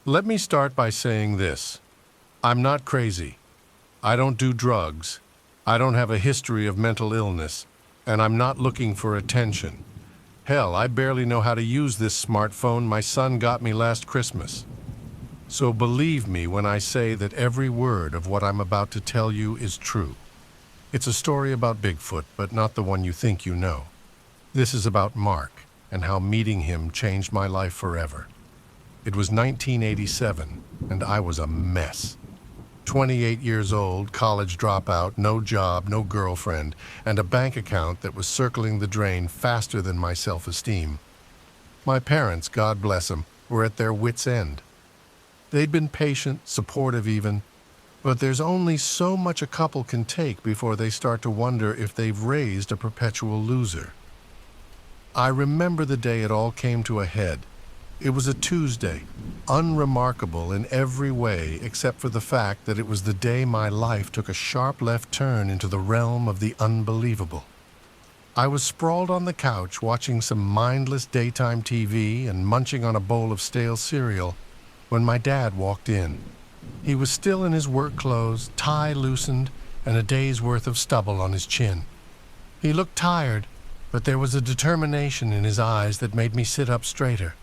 Let me start by saying this. I'm not crazy. I don't do drugs. I don't have a history of mental illness, and I'm not looking for attention. Hell, I barely know how to use this smartphone my son got me last Christmas. So believe me when I say that every word of what I'm about to tell you is true. It's a story about Bigfoot, but not the one you think you know. This is about Mark, and how meeting him changed my life forever. It was 1987, and I was a mess. 28 years old, college dropout, no job, no girlfriend, and a bank account that was circling the drain faster than my self-esteem. My parents, God bless them, were at their wits' end. They'd been patient, supportive even, but there's only so much a couple can take before they start to wonder if they've raised a perpetual loser. I remember the day it all came to a head. It was a Tuesday, unremarkable in every way except for the fact that it was the day my life took a sharp left turn into the realm of the unbelievable. I was sprawled on the couch watching some mindless daytime TV and munching on a bowl of stale cereal when my dad walked in. He was still in his work clothes, tie loosened, and a day's worth of stubble on his chin. He looked tired, but there was a determination in his eyes that made me sit up straighter.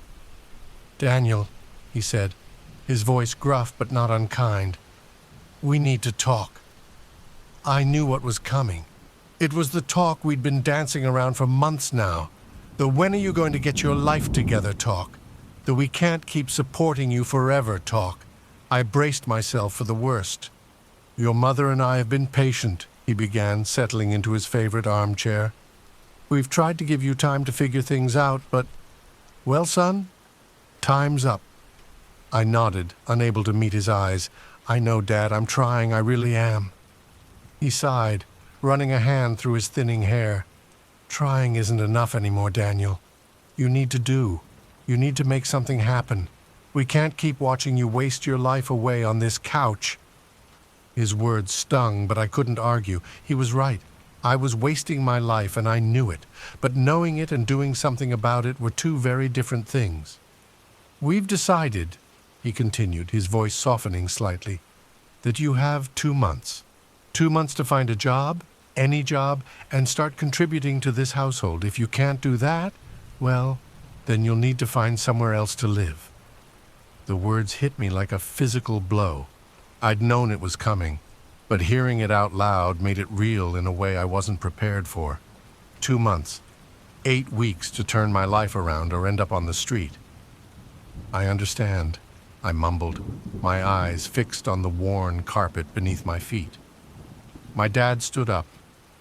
"Daniel," he said, his voice gruff but not unkind, "we need to talk." I knew what was coming. It was the talk we'd been dancing around for months now. The "when are you going to get your life together" talk. The "we can't keep supporting you forever" talk. I braced myself for the worst. "Your mother and I have been patient," he began, settling into his favorite armchair. "We've tried to give you time to figure things out, but, well, son, time's up." I nodded, unable to meet his eyes. "I know, Dad, I'm trying, I really am." He sighed, running a hand through his thinning hair. "Trying isn't enough anymore, Daniel. You need to do. You need to make something happen. We can't keep watching you waste your life away on this couch." His words stung, but I couldn't argue. He was right. I was wasting my life, and I knew it. But knowing it and doing something about it were two very different things. "We've decided," he continued, his voice softening slightly, "that you have 2 months. 2 months to find a job, any job, and start contributing to this household. If you can't do that, well, then you'll need to find somewhere else to live." The words hit me like a physical blow. I'd known it was coming, but hearing it out loud made it real in a way I wasn't prepared for. 2 months, 8 weeks to turn my life around or end up on the street. "I understand," I mumbled, my eyes fixed on the worn carpet beneath my feet. My dad stood up,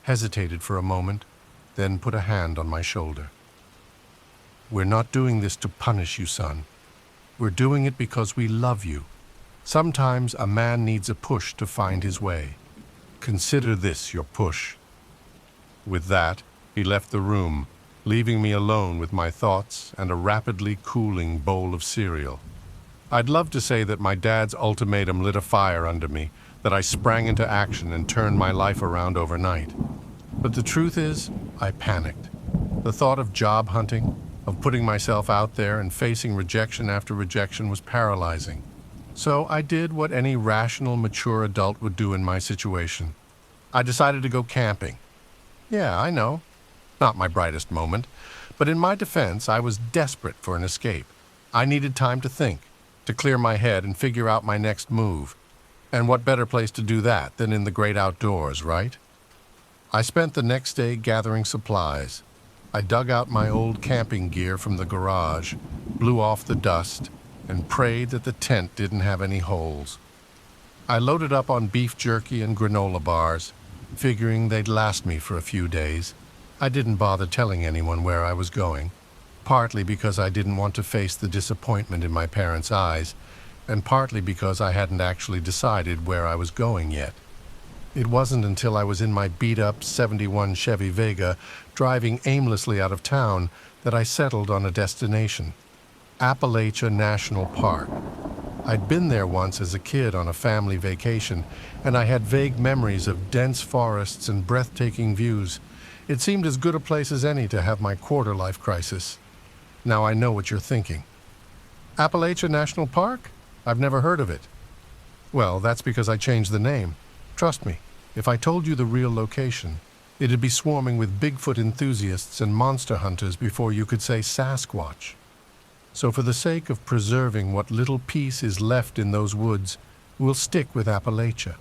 hesitated for a moment, then put a hand on my shoulder. "We're not doing this to punish you, son. We're doing it because we love you. Sometimes a man needs a push to find his way. Consider this your push." With that, he left the room, leaving me alone with my thoughts and a rapidly cooling bowl of cereal. I'd love to say that my dad's ultimatum lit a fire under me, that I sprang into action and turned my life around overnight. But the truth is, I panicked. The thought of job hunting, of putting myself out there and facing rejection after rejection was paralyzing. So I did what any rational, mature adult would do in my situation. I decided to go camping. Yeah, I know. Not my brightest moment, but in my defense, I was desperate for an escape. I needed time to think, to clear my head and figure out my next move. And what better place to do that than in the great outdoors, right? I spent the next day gathering supplies. I dug out my old camping gear from the garage, blew off the dust, and prayed that the tent didn't have any holes. I loaded up on beef jerky and granola bars, figuring they'd last me for a few days. I didn't bother telling anyone where I was going, partly because I didn't want to face the disappointment in my parents' eyes, and partly because I hadn't actually decided where I was going yet. It wasn't until I was in my beat-up '71 Chevy Vega, driving aimlessly out of town, that I settled on a destination: Appalachia National Park. I'd been there once as a kid on a family vacation, and I had vague memories of dense forests and breathtaking views. It seemed as good a place as any to have my quarter-life crisis. Now I know what you're thinking. Appalachia National Park? I've never heard of it. Well, that's because I changed the name. Trust me, if I told you the real location, it'd be swarming with Bigfoot enthusiasts and monster hunters before you could say Sasquatch. So for the sake of preserving what little peace is left in those woods, we'll stick with Appalachia.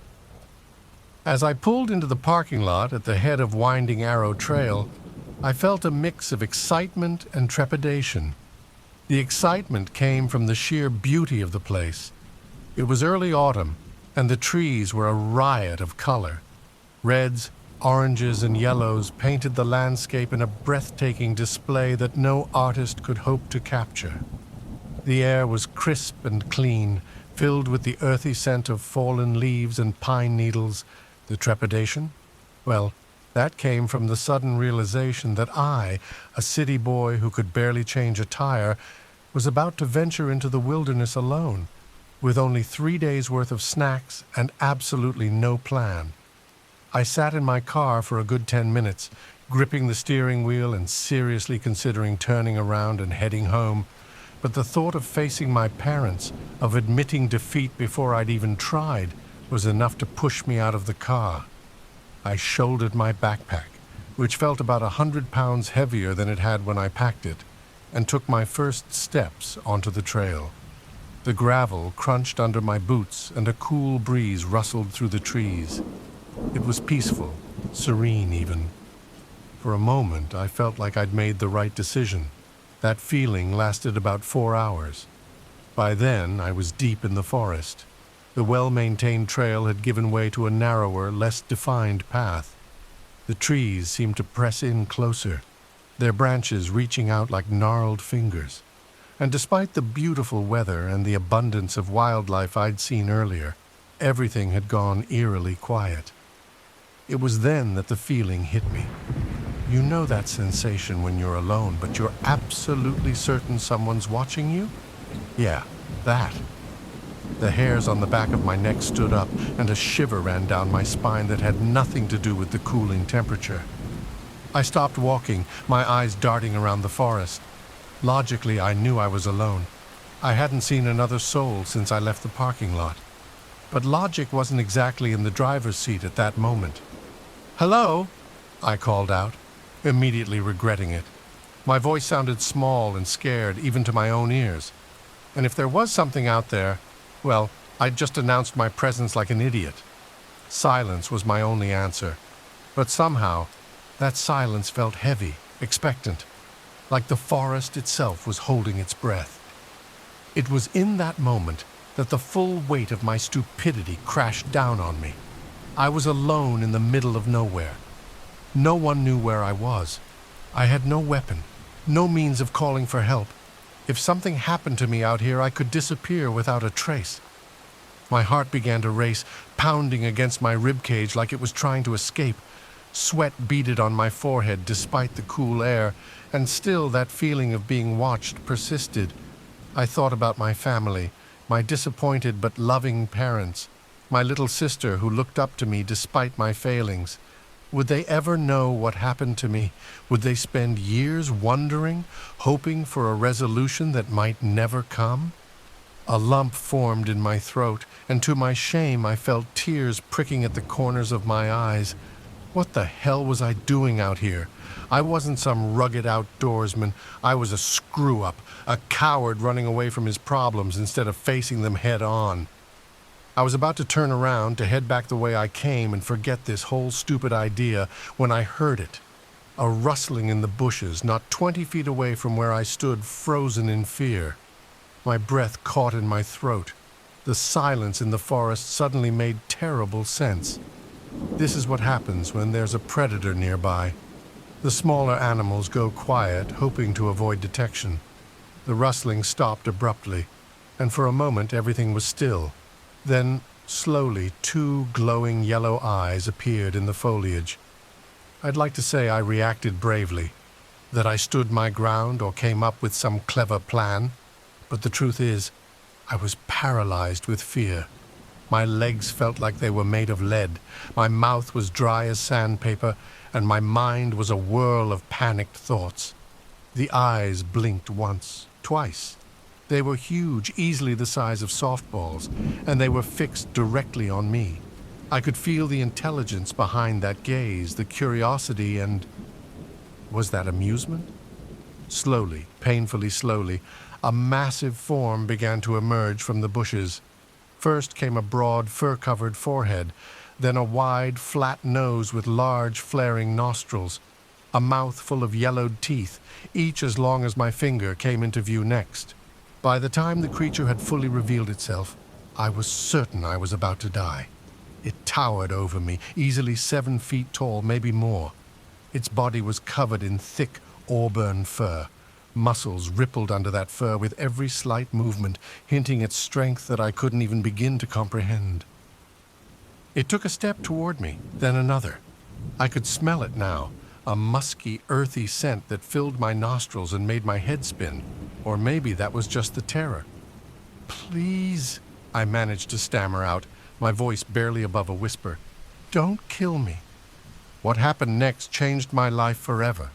As I pulled into the parking lot at the head of Winding Arrow Trail, I felt a mix of excitement and trepidation. The excitement came from the sheer beauty of the place. It was early autumn, and the trees were a riot of color. Reds, oranges, and yellows painted the landscape in a breathtaking display that no artist could hope to capture. The air was crisp and clean, filled with the earthy scent of fallen leaves and pine needles. The trepidation? Well, that came from the sudden realization that I, a city boy who could barely change a tire, was about to venture into the wilderness alone, with only 3 days' worth of snacks and absolutely no plan. I sat in my car for a good 10 minutes, gripping the steering wheel and seriously considering turning around and heading home. But the thought of facing my parents, of admitting defeat before I'd even tried, was enough to push me out of the car. I shouldered my backpack, which felt about 100 pounds heavier than it had when I packed it, and took my first steps onto the trail. The gravel crunched under my boots and a cool breeze rustled through the trees. It was peaceful, serene even. For a moment, I felt like I'd made the right decision. That feeling lasted about 4 hours. By then, I was deep in the forest. The well-maintained trail had given way to a narrower, less defined path. The trees seemed to press in closer, their branches reaching out like gnarled fingers. And despite the beautiful weather and the abundance of wildlife I'd seen earlier, everything had gone eerily quiet. It was then that the feeling hit me. You know that sensation when you're alone, but you're absolutely certain someone's watching you? Yeah, that. The hairs on the back of my neck stood up, and a shiver ran down my spine that had nothing to do with the cooling temperature. I stopped walking, my eyes darting around the forest. Logically, I knew I was alone. I hadn't seen another soul since I left the parking lot. But logic wasn't exactly in the driver's seat at that moment. "Hello?" I called out, immediately regretting it. My voice sounded small and scared, even to my own ears. And if there was something out there, well, I'd just announced my presence like an idiot. Silence was my only answer. But somehow, that silence felt heavy, expectant, like the forest itself was holding its breath. It was in that moment that the full weight of my stupidity crashed down on me. I was alone in the middle of nowhere. No one knew where I was. I had no weapon, no means of calling for help. If something happened to me out here, I could disappear without a trace. My heart began to race, pounding against my ribcage like it was trying to escape. Sweat beaded on my forehead despite the cool air, and still that feeling of being watched persisted. I thought about my family, my disappointed but loving parents, my little sister who looked up to me despite my failings. Would they ever know what happened to me? Would they spend years wondering, hoping for a resolution that might never come? A lump formed in my throat, and to my shame I felt tears pricking at the corners of my eyes. What the hell was I doing out here? I wasn't some rugged outdoorsman. I was a screw-up, a coward running away from his problems instead of facing them head on. I was about to turn around to head back the way I came and forget this whole stupid idea when I heard it. A rustling in the bushes, not 20 feet away from where I stood, frozen in fear. My breath caught in my throat. The silence in the forest suddenly made terrible sense. This is what happens when there's a predator nearby. The smaller animals go quiet, hoping to avoid detection. The rustling stopped abruptly, and for a moment everything was still. Then, slowly, 2 glowing yellow eyes appeared in the foliage. I'd like to say I reacted bravely, that I stood my ground or came up with some clever plan, but the truth is, I was paralyzed with fear. My legs felt like they were made of lead, my mouth was dry as sandpaper, and my mind was a whirl of panicked thoughts. The eyes blinked once, twice. They were huge, easily the size of softballs, and they were fixed directly on me. I could feel the intelligence behind that gaze, the curiosity and... was that amusement? Slowly, painfully slowly, a massive form began to emerge from the bushes. First came a broad, fur-covered forehead, then a wide, flat nose with large, flaring nostrils. A mouth full of yellowed teeth, each as long as my finger, came into view next. By the time the creature had fully revealed itself, I was certain I was about to die. It towered over me, easily 7 feet tall, maybe more. Its body was covered in thick, auburn fur. Muscles rippled under that fur with every slight movement, hinting at strength that I couldn't even begin to comprehend. It took a step toward me, then another. I could smell it now, a musky, earthy scent that filled my nostrils and made my head spin. Or maybe that was just the terror. "Please," I managed to stammer out, my voice barely above a whisper. "Don't kill me." What happened next changed my life forever.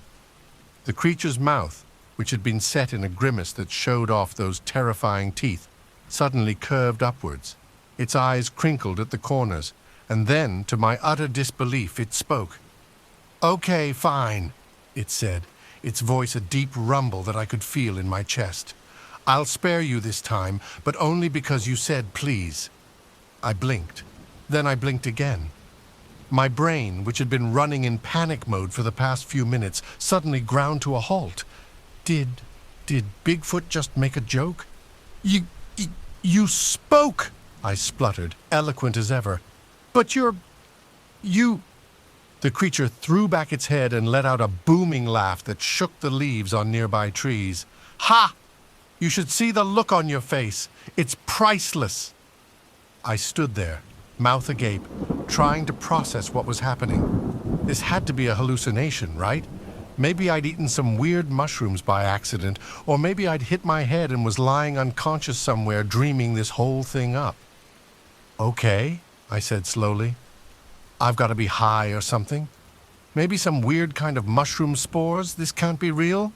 The creature's mouth, which had been set in a grimace that showed off those terrifying teeth, suddenly curved upwards. Its eyes crinkled at the corners, and then, to my utter disbelief, it spoke. "Okay, fine," it said, its voice a deep rumble that I could feel in my chest. "I'll spare you this time, but only because you said please." I blinked. Then I blinked again. My brain, which had been running in panic mode for the past few minutes, suddenly ground to a halt. Did Bigfoot just make a joke? You spoke, I spluttered, eloquent as ever. "But you... The creature threw back its head and let out a booming laugh that shook the leaves on nearby trees. "Ha! You should see the look on your face. It's priceless." I stood there, mouth agape, trying to process what was happening. This had to be a hallucination, right? Maybe I'd eaten some weird mushrooms by accident, or maybe I'd hit my head and was lying unconscious somewhere dreaming this whole thing up. "Okay," I said slowly. "I've got to be high or something. Maybe some weird kind of mushroom spores. This can't be real."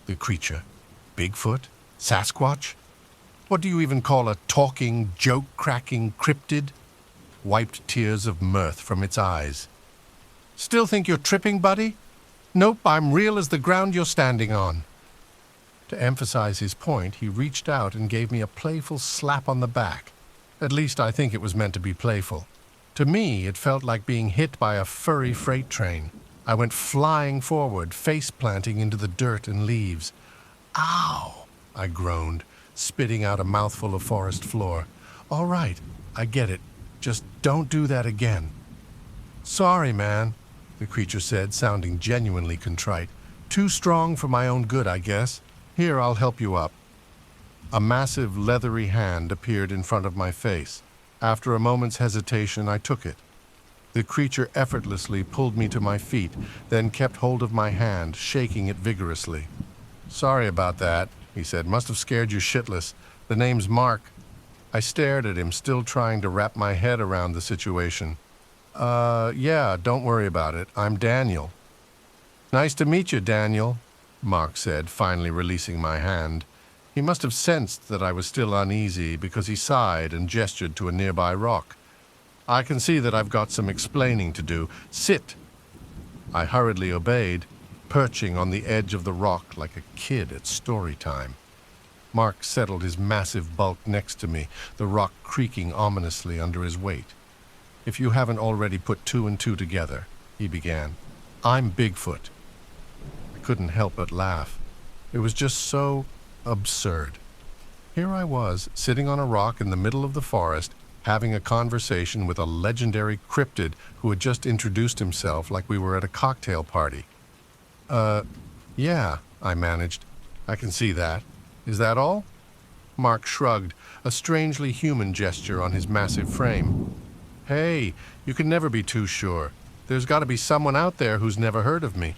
The creature, Bigfoot, Sasquatch, what do you even call a talking, joke-cracking cryptid? Wiped tears of mirth from its eyes. "Still think you're tripping, buddy? Nope, I'm real as the ground you're standing on." To emphasize his point, he reached out and gave me a playful slap on the back. At least I think it was meant to be playful. To me, it felt like being hit by a furry freight train. I went flying forward, face-planting into the dirt and leaves. "Ow!" I groaned, spitting out a mouthful of forest floor. "All right, I get it. Just don't do that again." "Sorry, man," the creature said, sounding genuinely contrite. "Too strong for my own good, I guess. Here, I'll help you up." A massive, leathery hand appeared in front of my face. After a moment's hesitation, I took it. The creature effortlessly pulled me to my feet, then kept hold of my hand, shaking it vigorously. "Sorry about that," he said. "Must have scared you shitless. The name's Mark." I stared at him, still trying to wrap my head around the situation. Yeah, don't worry about it. I'm Daniel." "Nice to meet you, Daniel," Mark said, finally releasing my hand. He must have sensed that I was still uneasy because he sighed and gestured to a nearby rock. "I can see that I've got some explaining to do. Sit." I hurriedly obeyed, perching on the edge of the rock like a kid at story time. Mark settled his massive bulk next to me, the rock creaking ominously under his weight. "If you haven't already put two and two together," he began, "I'm Bigfoot." I couldn't help but laugh. It was just so absurd. Here I was, sitting on a rock in the middle of the forest, having a conversation with a legendary cryptid who had just introduced himself like we were at a cocktail party. Yeah, I managed. "I can see that. Is that all?" Mark shrugged, a strangely human gesture on his massive frame. "Hey, you can never be too sure. There's got to be someone out there who's never heard of me."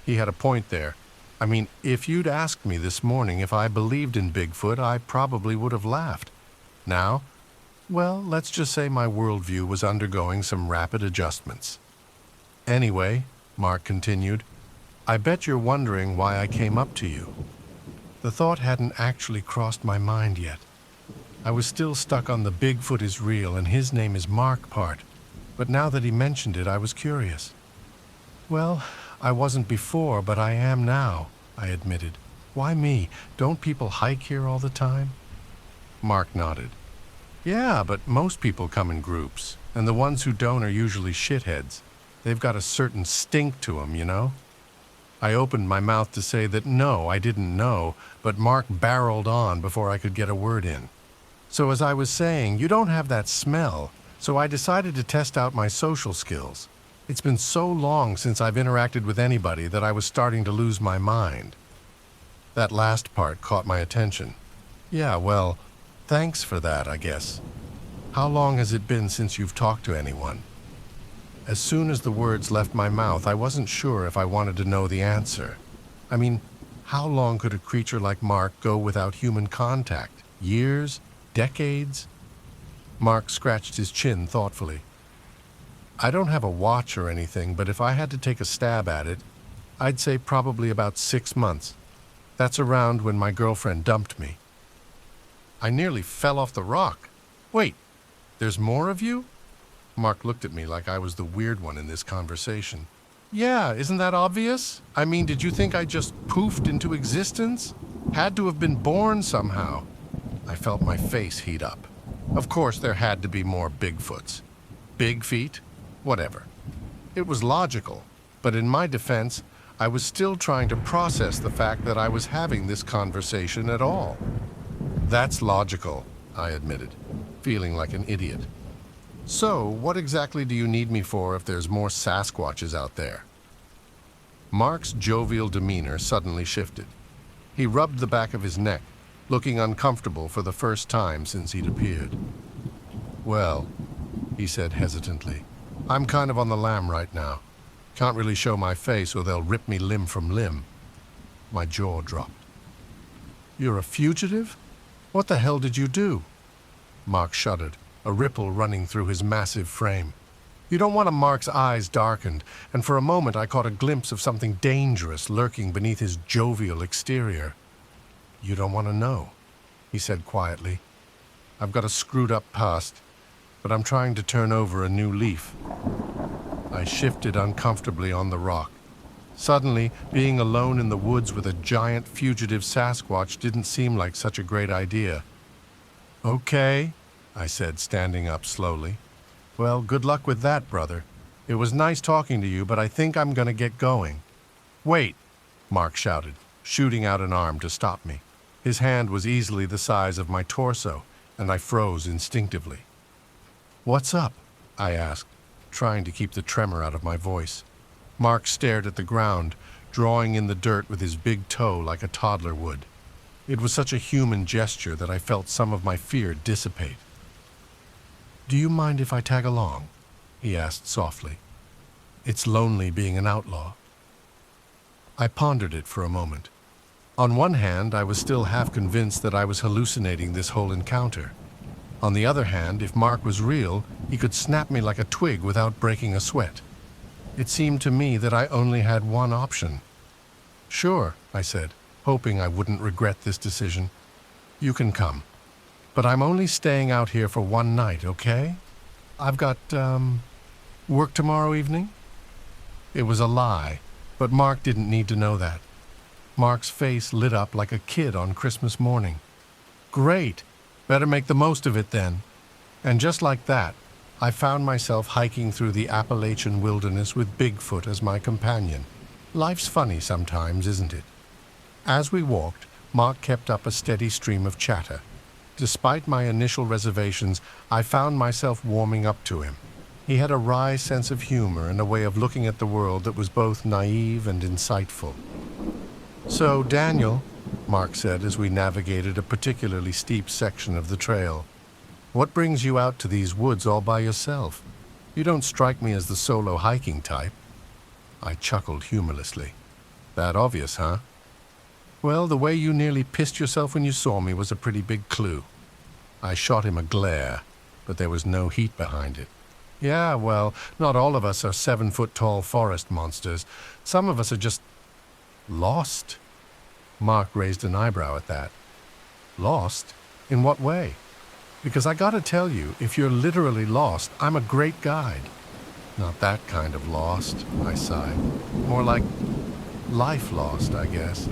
He had a point there. I mean, if you'd asked me this morning if I believed in Bigfoot, I probably would have laughed. Now, well, let's just say my worldview was undergoing some rapid adjustments. "Anyway," Mark continued, "I bet you're wondering why I came up to you." The thought hadn't actually crossed my mind yet. I was still stuck on the Bigfoot is real and his name is Mark part, but now that he mentioned it, I was curious. Well, I wasn't before, but I am now, I admitted. Why me? Don't people hike here all the time? Mark nodded. Yeah, but most people come in groups, and the ones who don't are usually shitheads. They've got a certain stink to them, you know? I opened my mouth to say that no, I didn't know, but Mark barreled on before I could get a word in. So as I was saying, you don't have that smell, so I decided to test out my social skills. It's been so long since I've interacted with anybody that I was starting to lose my mind. That last part caught my attention. Yeah, well, thanks for that, I guess. How long has it been since you've talked to anyone? As soon as the words left my mouth, I wasn't sure if I wanted to know the answer. I mean, how long could a creature like Mark go without human contact? Years? Decades? Mark scratched his chin thoughtfully. I don't have a watch or anything, but if I had to take a stab at it, I'd say probably about 6 months. That's around when my girlfriend dumped me. I nearly fell off the rock. Wait, there's more of you? Mark looked at me like I was the weird one in this conversation. Yeah, isn't that obvious? I mean, did you think I just poofed into existence? Had to have been born somehow. I felt my face heat up. Of course, there had to be more Bigfoots. Big feet? Whatever. It was logical, but in my defense, I was still trying to process the fact that I was having this conversation at all. That's logical, I admitted, feeling like an idiot. So, what exactly do you need me for if there's more Sasquatches out there? Mark's jovial demeanor suddenly shifted. He rubbed the back of his neck, looking uncomfortable for the first time since he'd appeared. Well, he said hesitantly, I'm kind of on the lam right now. Can't really show my face or they'll rip me limb from limb. My jaw dropped. You're a fugitive? What the hell did you do? Mark shuddered, a ripple running through his massive frame. You don't want Mark's eyes darkened, and for a moment I caught a glimpse of something dangerous lurking beneath his jovial exterior. You don't want to know, he said quietly. I've got a screwed-up past, but I'm trying to turn over a new leaf. I shifted uncomfortably on the rock. Suddenly, being alone in the woods with a giant fugitive Sasquatch didn't seem like such a great idea. Okay, I said, standing up slowly. Well, good luck with that, brother. It was nice talking to you, but I think I'm going to get going. Wait, Mark shouted, shooting out an arm to stop me. His hand was easily the size of my torso, and I froze instinctively. What's up? I asked, trying to keep the tremor out of my voice. Mark stared at the ground, drawing in the dirt with his big toe like a toddler would. It was such a human gesture that I felt some of my fear dissipate. Do you mind if I tag along? He asked softly. It's lonely being an outlaw. I pondered it for a moment. On one hand, I was still half convinced that I was hallucinating this whole encounter. On the other hand, if Mark was real, he could snap me like a twig without breaking a sweat. It seemed to me that I only had one option. Sure, I said, hoping I wouldn't regret this decision. You can come. But I'm only staying out here for one night, okay? I've got, work tomorrow evening? It was a lie, but Mark didn't need to know that. Mark's face lit up like a kid on Christmas morning. Great! Better make the most of it then. And just like that, I found myself hiking through the Appalachian wilderness with Bigfoot as my companion. Life's funny sometimes, isn't it? As we walked, Mark kept up a steady stream of chatter. Despite my initial reservations, I found myself warming up to him. He had a wry sense of humor and a way of looking at the world that was both naive and insightful. So, Daniel, Mark said as we navigated a particularly steep section of the trail, what brings you out to these woods all by yourself? You don't strike me as the solo hiking type. I chuckled humorlessly. That obvious, huh? Well, the way you nearly pissed yourself when you saw me was a pretty big clue. I shot him a glare, but there was no heat behind it. Yeah, well, not all of us are 7-foot-tall forest monsters. Some of us are just lost. Mark raised an eyebrow at that. Lost? In what way? Because I gotta tell you, if you're literally lost, I'm a great guide. Not that kind of lost, I sighed. More like life lost, I guess.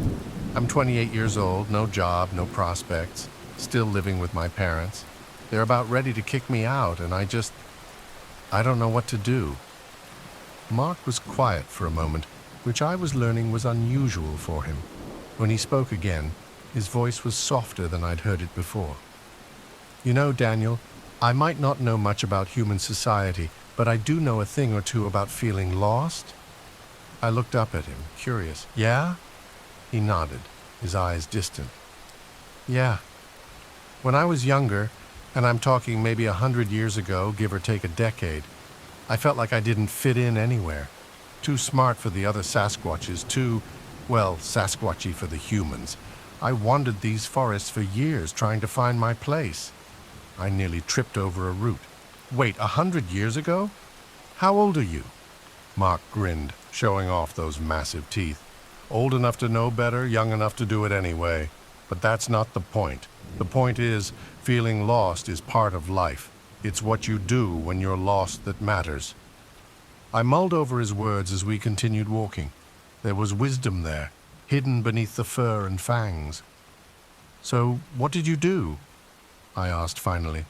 I'm 28 years old, no job, no prospects, still living with my parents. They're about ready to kick me out, and I don't know what to do. Mark was quiet for a moment, which I was learning was unusual for him. When he spoke again, his voice was softer than I'd heard it before. You know, Daniel, I might not know much about human society, but I do know a thing or two about feeling lost. I looked up at him, curious. Yeah? He nodded, his eyes distant. Yeah. When I was younger, and I'm talking maybe 100 years ago, give or take a decade, I felt like I didn't fit in anywhere. Too smart for the other Sasquatches, Sasquatchy for the humans. I wandered these forests for years trying to find my place. I nearly tripped over a root. Wait, 100 years ago? How old are you? Mark grinned, showing off those massive teeth. Old enough to know better, young enough to do it anyway. But that's not the point. The point is, feeling lost is part of life. It's what you do when you're lost that matters. I mulled over his words as we continued walking. There was wisdom there, hidden beneath the fur and fangs. So, what did you do? I asked finally.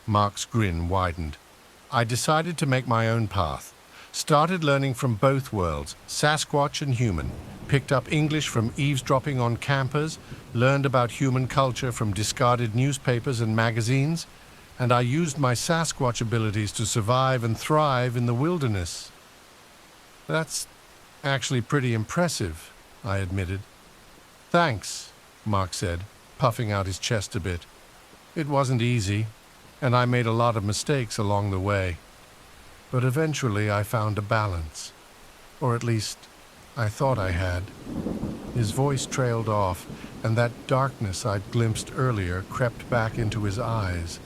Mark's grin widened. I decided to make my own path. Started learning from both worlds, Sasquatch and human. Picked up English from eavesdropping on campers, learned about human culture from discarded newspapers and magazines, and I used my Sasquatch abilities to survive and thrive in the wilderness. That's actually pretty impressive, I admitted. Thanks, Mark said, puffing out his chest a bit. It wasn't easy, and I made a lot of mistakes along the way. But eventually I found a balance. Or at least, I thought I had. His voice trailed off, and that darkness I'd glimpsed earlier crept back into his eyes.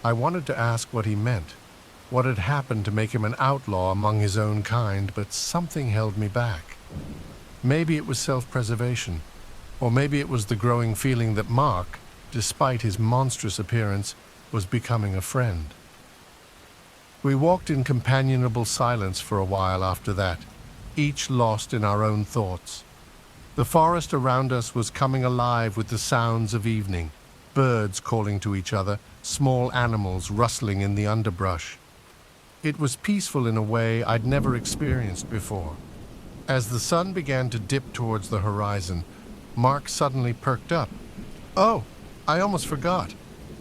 I wanted to ask what he meant, what had happened to make him an outlaw among his own kind, but something held me back. Maybe it was self-preservation, or maybe it was the growing feeling that Mark, despite his monstrous appearance, was becoming a friend. We walked in companionable silence for a while after that, each lost in our own thoughts. The forest around us was coming alive with the sounds of evening, birds calling to each other, small animals rustling in the underbrush. It was peaceful in a way I'd never experienced before. As the sun began to dip towards the horizon, Mark suddenly perked up. Oh, I almost forgot.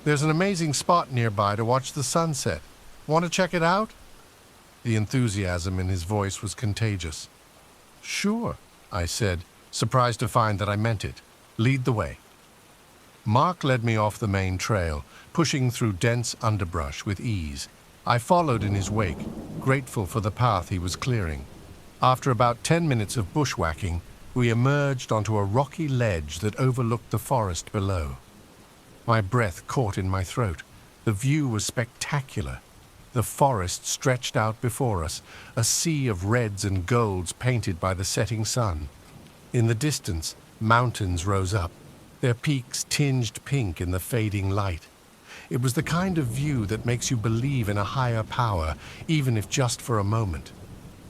There's an amazing spot nearby to watch the sunset. Want to check it out? The enthusiasm in his voice was contagious. Sure, I said, surprised to find that I meant it. Lead the way. Mark led me off the main trail, pushing through dense underbrush with ease. I followed in his wake, grateful for the path he was clearing. After about 10 minutes of bushwhacking, we emerged onto a rocky ledge that overlooked the forest below. My breath caught in my throat. The view was spectacular. The forest stretched out before us, a sea of reds and golds painted by the setting sun. In the distance, mountains rose up, their peaks tinged pink in the fading light. It was the kind of view that makes you believe in a higher power, even if just for a moment.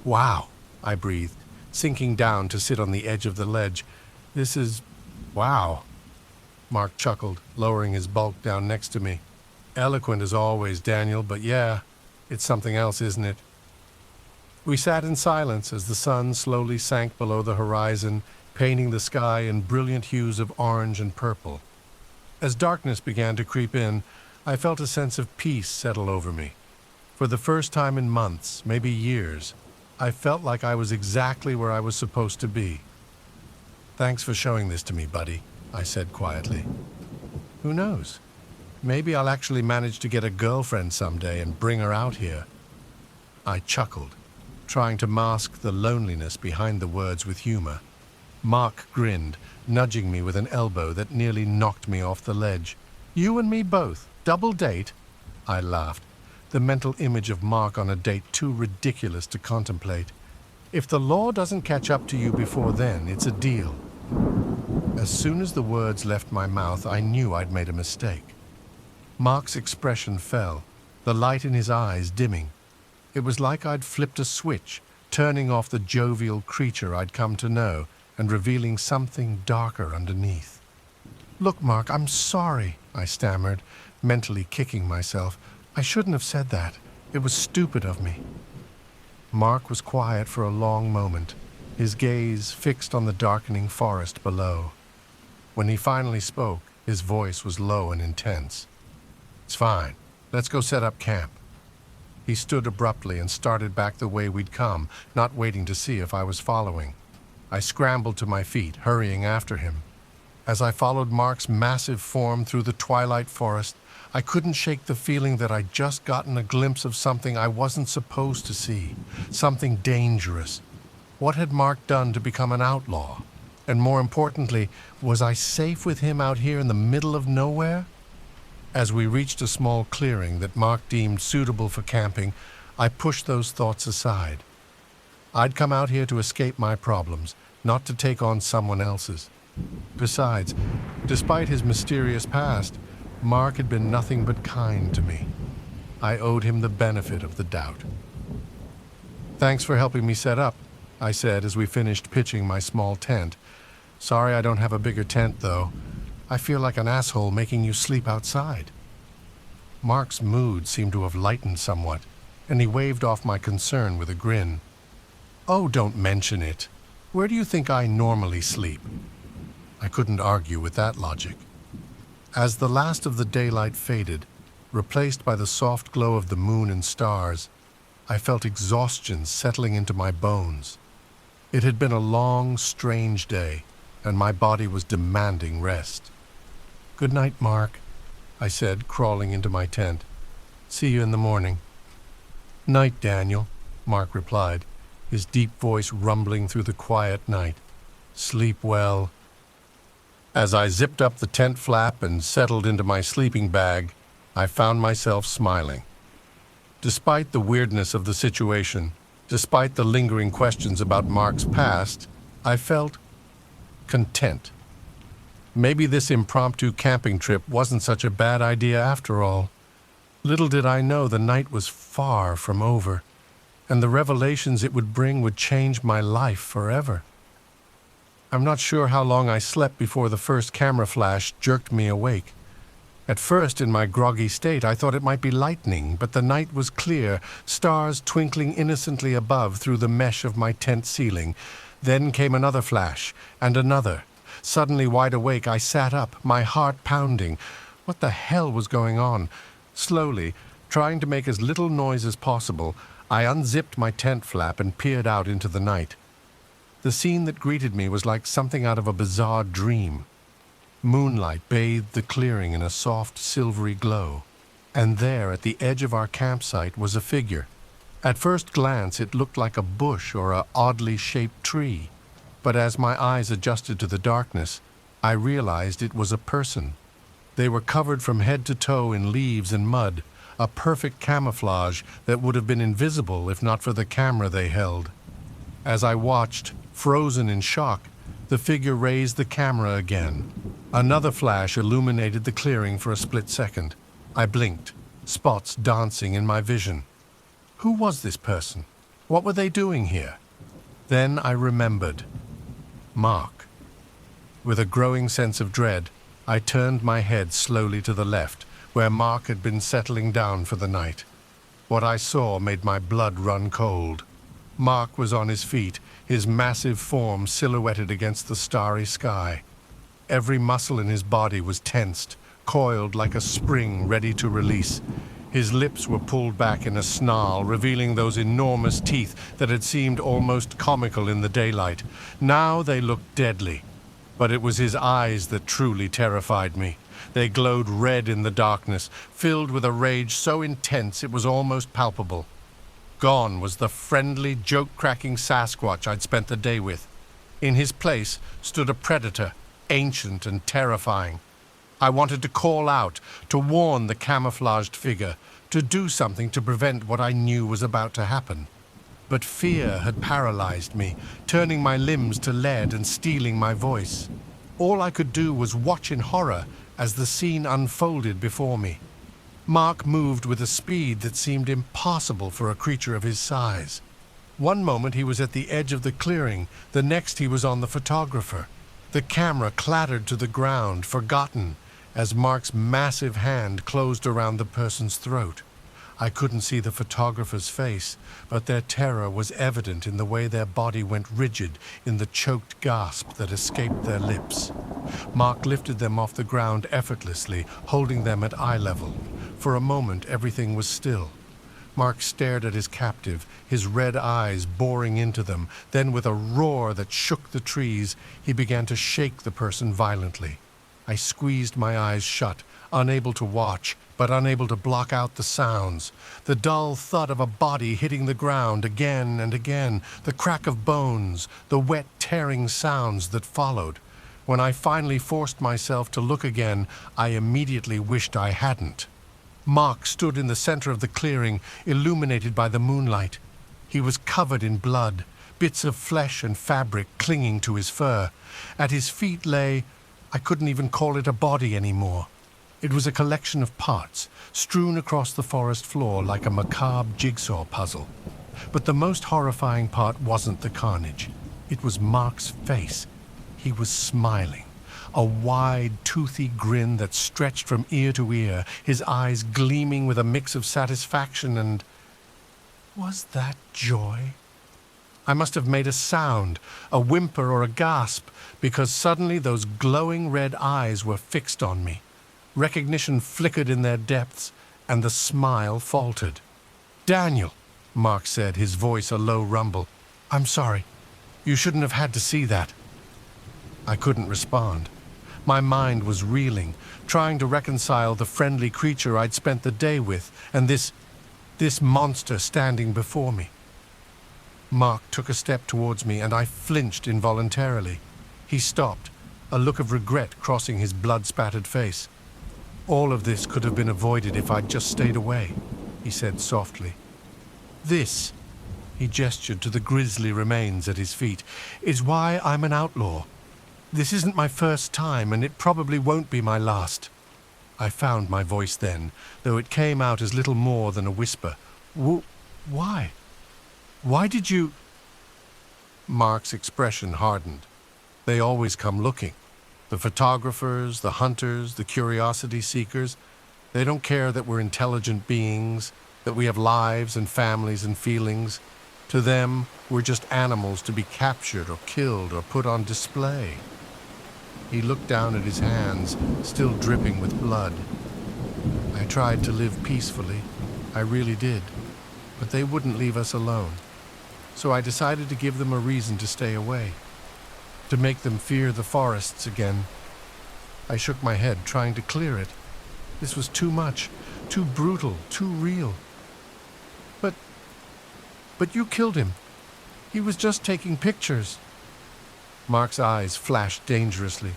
Wow, I breathed, sinking down to sit on the edge of the ledge. This is... wow. Mark chuckled, lowering his bulk down next to me. Eloquent as always, Daniel, but yeah, it's something else, isn't it? We sat in silence as the sun slowly sank below the horizon, painting the sky in brilliant hues of orange and purple. As darkness began to creep in, I felt a sense of peace settle over me. For the first time in months, maybe years, I felt like I was exactly where I was supposed to be. Thanks for showing this to me, buddy, I said quietly. Who knows? Maybe I'll actually manage to get a girlfriend someday and bring her out here. I chuckled, trying to mask the loneliness behind the words with humor. Mark grinned, nudging me with an elbow that nearly knocked me off the ledge. You and me both? Double date? I laughed, the mental image of Mark on a date too ridiculous to contemplate. If the law doesn't catch up to you before then, it's a deal. As soon as the words left my mouth, I knew I'd made a mistake. Mark's expression fell, the light in his eyes dimming. It was like I'd flipped a switch, turning off the jovial creature I'd come to know and revealing something darker underneath. "Look, Mark, I'm sorry," I stammered, mentally kicking myself. "I shouldn't have said that. It was stupid of me." Mark was quiet for a long moment, his gaze fixed on the darkening forest below. When he finally spoke, his voice was low and intense. "It's fine. Let's go set up camp." He stood abruptly and started back the way we'd come, not waiting to see if I was following. I scrambled to my feet, hurrying after him. As I followed Mark's massive form through the twilight forest, I couldn't shake the feeling that I'd just gotten a glimpse of something I wasn't supposed to see, something dangerous. What had Mark done to become an outlaw? And more importantly, was I safe with him out here in the middle of nowhere? As we reached a small clearing that Mark deemed suitable for camping, I pushed those thoughts aside. I'd come out here to escape my problems, not to take on someone else's. Besides, despite his mysterious past, Mark had been nothing but kind to me. I owed him the benefit of the doubt. "Thanks for helping me set up," I said as we finished pitching my small tent. "Sorry I don't have a bigger tent, though. I feel like an asshole making you sleep outside." Mark's mood seemed to have lightened somewhat, and he waved off my concern with a grin. "Oh, don't mention it. Where do you think I normally sleep?" I couldn't argue with that logic. As the last of the daylight faded, replaced by the soft glow of the moon and stars, I felt exhaustion settling into my bones. It had been a long, strange day, and my body was demanding rest. "Good night, Mark," I said, crawling into my tent. "See you in the morning." "Night, Daniel," Mark replied, his deep voice rumbling through the quiet night. "Sleep well." As I zipped up the tent flap and settled into my sleeping bag, I found myself smiling. Despite the weirdness of the situation, despite the lingering questions about Mark's past, I felt content. Maybe this impromptu camping trip wasn't such a bad idea after all. Little did I know the night was far from over, and the revelations it would bring would change my life forever. I'm not sure how long I slept before the first camera flash jerked me awake. At first, in my groggy state, I thought it might be lightning, but the night was clear, stars twinkling innocently above through the mesh of my tent ceiling. Then came another flash, and another. Suddenly wide awake, I sat up, my heart pounding. What the hell was going on? Slowly, trying to make as little noise as possible, I unzipped my tent flap and peered out into the night. The scene that greeted me was like something out of a bizarre dream. Moonlight bathed the clearing in a soft, silvery glow, and there at the edge of our campsite was a figure. At first glance, it looked like a bush or a oddly shaped tree, but as my eyes adjusted to the darkness, I realized it was a person. They were covered from head to toe in leaves and mud, a perfect camouflage that would have been invisible if not for the camera they held. As I watched, frozen in shock, the figure raised the camera again. Another flash illuminated the clearing for a split second. I blinked, spots dancing in my vision. Who was this person? What were they doing here? Then I remembered. Mark. With a growing sense of dread, I turned my head slowly to the left, where Mark had been settling down for the night. What I saw made my blood run cold. Mark was on his feet, his massive form silhouetted against the starry sky. Every muscle in his body was tensed, coiled like a spring ready to release. His lips were pulled back in a snarl, revealing those enormous teeth that had seemed almost comical in the daylight. Now they looked deadly. But it was his eyes that truly terrified me. They glowed red in the darkness, filled with a rage so intense it was almost palpable. Gone was the friendly, joke-cracking Sasquatch I'd spent the day with. In his place stood a predator, ancient and terrifying. I wanted to call out, to warn the camouflaged figure, to do something to prevent what I knew was about to happen. But fear had paralyzed me, turning my limbs to lead and stealing my voice. All I could do was watch in horror as the scene unfolded before me. Mark moved with a speed that seemed impossible for a creature of his size. One moment he was at the edge of the clearing, the next he was on the photographer. The camera clattered to the ground, forgotten, as Mark's massive hand closed around the person's throat. I couldn't see the photographer's face, but their terror was evident in the way their body went rigid in the choked gasp that escaped their lips. Mark lifted them off the ground effortlessly, holding them at eye level. For a moment, everything was still. Mark stared at his captive, his red eyes boring into them. Then, with a roar that shook the trees, he began to shake the person violently. I squeezed my eyes shut, unable to watch, but unable to block out the sounds. The dull thud of a body hitting the ground again and again, the crack of bones, the wet, tearing sounds that followed. When I finally forced myself to look again, I immediately wished I hadn't. Mark stood in the center of the clearing, illuminated by the moonlight. He was covered in blood, bits of flesh and fabric clinging to his fur. At his feet lay, I couldn't even call it a body anymore. It was a collection of parts, strewn across the forest floor like a macabre jigsaw puzzle. But the most horrifying part wasn't the carnage. It was Mark's face. He was smiling. A wide, toothy grin that stretched from ear to ear, his eyes gleaming with a mix of satisfaction and... was that joy? I must have made a sound, a whimper or a gasp, because suddenly those glowing red eyes were fixed on me. Recognition flickered in their depths, and the smile faltered. "Daniel," Mark said, his voice a low rumble. "I'm sorry. You shouldn't have had to see that." I couldn't respond. My mind was reeling, trying to reconcile the friendly creature I'd spent the day with and this monster standing before me. Mark took a step towards me, and I flinched involuntarily. He stopped, a look of regret crossing his blood-spattered face. "All of this could have been avoided if I'd just stayed away," he said softly. "This," he gestured to the grisly remains at his feet, "is why I'm an outlaw. This isn't my first time, and it probably won't be my last." I found my voice then, though it came out as little more than a whisper. Why? Why did you—" Mark's expression hardened. "They always come looking. The photographers, the hunters, the curiosity seekers. They don't care that we're intelligent beings, that we have lives and families and feelings. To them, we're just animals to be captured or killed or put on display." He looked down at his hands, still dripping with blood. "I tried to live peacefully. I really did. But they wouldn't leave us alone. So I decided to give them a reason to stay away, to make them fear the forests again." I shook my head, trying to clear it. This was too much, too brutal, too real. But you killed him. He was just taking pictures." Mark's eyes flashed dangerously.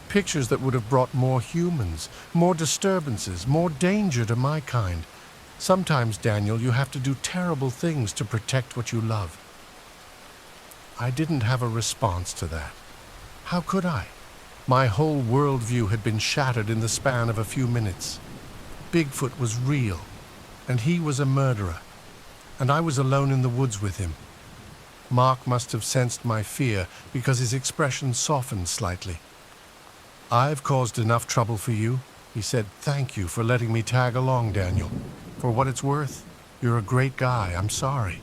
"Pictures that would have brought more humans, more disturbances, more danger to my kind. Sometimes, Daniel, you have to do terrible things to protect what you love." I didn't have a response to that. How could I? My whole worldview had been shattered in the span of a few minutes. Bigfoot was real, and he was a murderer, and I was alone in the woods with him. Mark must have sensed my fear because his expression softened slightly. "I've caused enough trouble for you," he said. "Thank you for letting me tag along, Daniel. For what it's worth, you're a great guy. I'm sorry.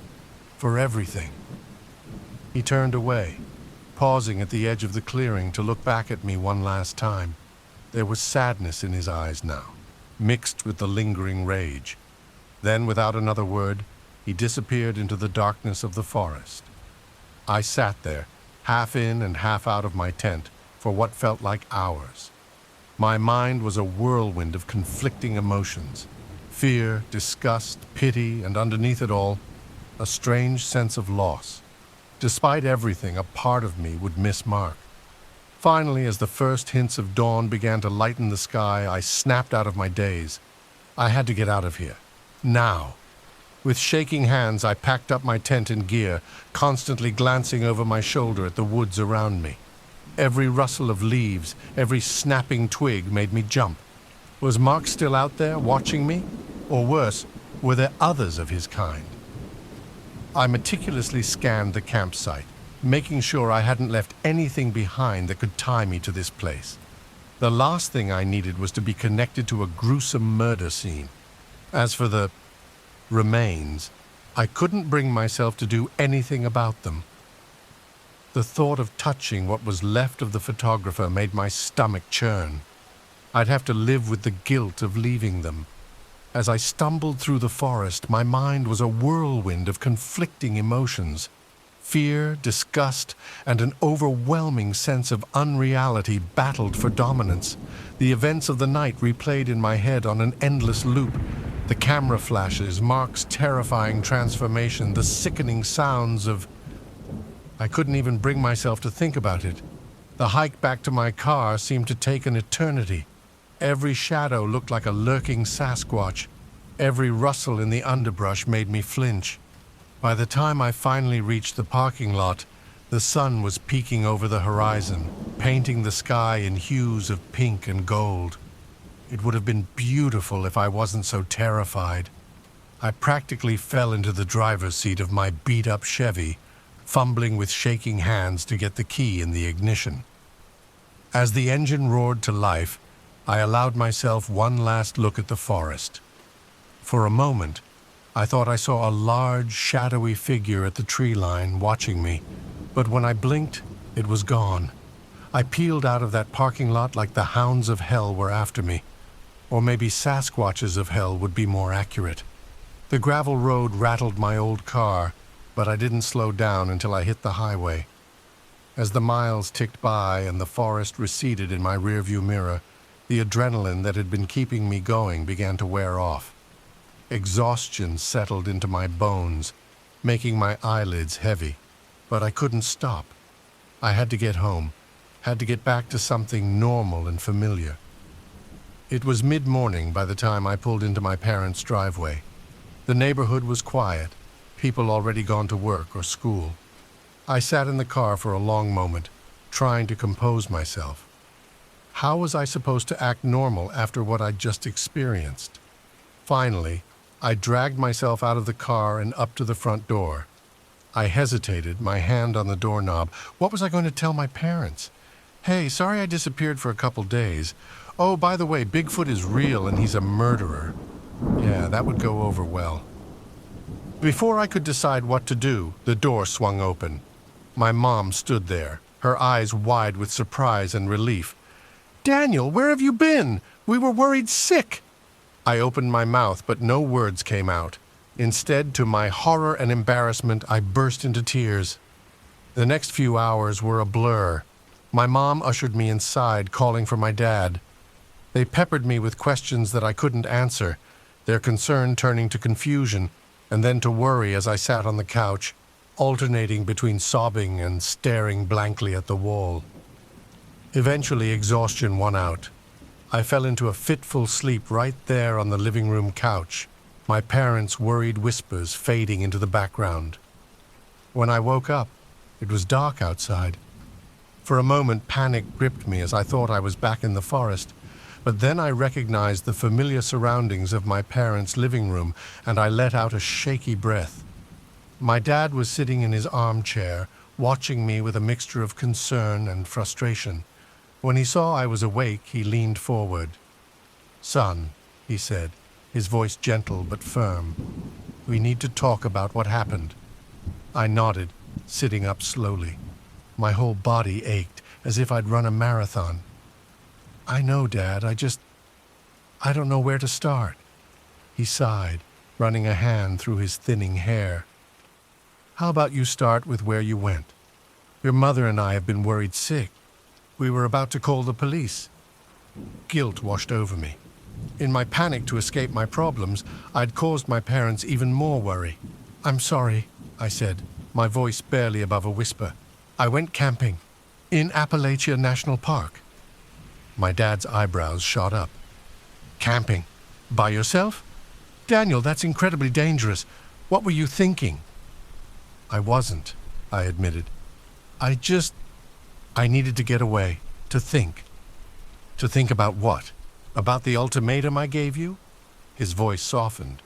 For everything." He turned away, pausing at the edge of the clearing to look back at me one last time. There was sadness in his eyes now, mixed with the lingering rage. Then, without another word, he disappeared into the darkness of the forest. I sat there, half in and half out of my tent, for what felt like hours. My mind was a whirlwind of conflicting emotions: fear, disgust, pity, and underneath it all, a strange sense of loss. Despite everything, a part of me would miss Mark. Finally, as the first hints of dawn began to lighten the sky, I snapped out of my daze. I had to get out of here. Now. With shaking hands, I packed up my tent and gear, constantly glancing over my shoulder at the woods around me. Every rustle of leaves, every snapping twig made me jump. Was Mark still out there, watching me? Or worse, were there others of his kind? I meticulously scanned the campsite, making sure I hadn't left anything behind that could tie me to this place. The last thing I needed was to be connected to a gruesome murder scene. As for the remains, I couldn't bring myself to do anything about them. The thought of touching what was left of the photographer made my stomach churn. I'd have to live with the guilt of leaving them. As I stumbled through the forest, my mind was a whirlwind of conflicting emotions. Fear, disgust, and an overwhelming sense of unreality battled for dominance. The events of the night replayed in my head on an endless loop. The camera flashes, Mark's terrifying transformation, the sickening sounds of... I couldn't even bring myself to think about it. The hike back to my car seemed to take an eternity. Every shadow looked like a lurking Sasquatch. Every rustle in the underbrush made me flinch. By the time I finally reached the parking lot, the sun was peeking over the horizon, painting the sky in hues of pink and gold. It would have been beautiful if I wasn't so terrified. I practically fell into the driver's seat of my beat-up Chevy, fumbling with shaking hands to get the key in the ignition. As the engine roared to life, I allowed myself one last look at the forest. For a moment, I thought I saw a large, shadowy figure at the tree line watching me, but when I blinked, it was gone. I peeled out of that parking lot like the hounds of hell were after me. Or maybe Sasquatches of hell would be more accurate. The gravel road rattled my old car, but I didn't slow down until I hit the highway. As the miles ticked by and the forest receded in my rearview mirror, the adrenaline that had been keeping me going began to wear off. Exhaustion settled into my bones, making my eyelids heavy. But I couldn't stop. I had to get home, had to get back to something normal and familiar. It was mid-morning by the time I pulled into my parents' driveway. The neighborhood was quiet, people already gone to work or school. I sat in the car for a long moment, trying to compose myself. How was I supposed to act normal after what I'd just experienced? Finally, I dragged myself out of the car and up to the front door. I hesitated, my hand on the doorknob. What was I going to tell my parents? Hey, sorry I disappeared for a couple days. Oh, by the way, Bigfoot is real and he's a murderer. Yeah, that would go over well. Before I could decide what to do, the door swung open. My mom stood there, her eyes wide with surprise and relief. Daniel, where have you been? We were worried sick. I opened my mouth, but no words came out. Instead, to my horror and embarrassment, I burst into tears. The next few hours were a blur. My mom ushered me inside, calling for my dad. They peppered me with questions that I couldn't answer, their concern turning to confusion, and then to worry as I sat on the couch, alternating between sobbing and staring blankly at the wall. Eventually, exhaustion won out. I fell into a fitful sleep right there on the living room couch, my parents' worried whispers fading into the background. When I woke up, it was dark outside. For a moment, panic gripped me as I thought I was back in the forest, but then I recognized the familiar surroundings of my parents' living room, and I let out a shaky breath. My dad was sitting in his armchair, watching me with a mixture of concern and frustration. When he saw I was awake, he leaned forward. "Son," he said, his voice gentle but firm, "we need to talk about what happened." I nodded, sitting up slowly. My whole body ached, as if I'd run a marathon. "I know, Dad, I don't know where to start." He sighed, running a hand through his thinning hair. "How about you start with where you went? Your mother and I have been worried sick. We were about to call the police." Guilt washed over me. In my panic to escape my problems, I'd caused my parents even more worry. "I'm sorry," I said, my voice barely above a whisper. "I went camping in Appalachia National Park." My dad's eyebrows shot up. "Camping? By yourself? Daniel, that's incredibly dangerous. What were you thinking? I wasn't, I admitted. I needed to get away, to think. To think about what? About the ultimatum I gave you? His voice softened.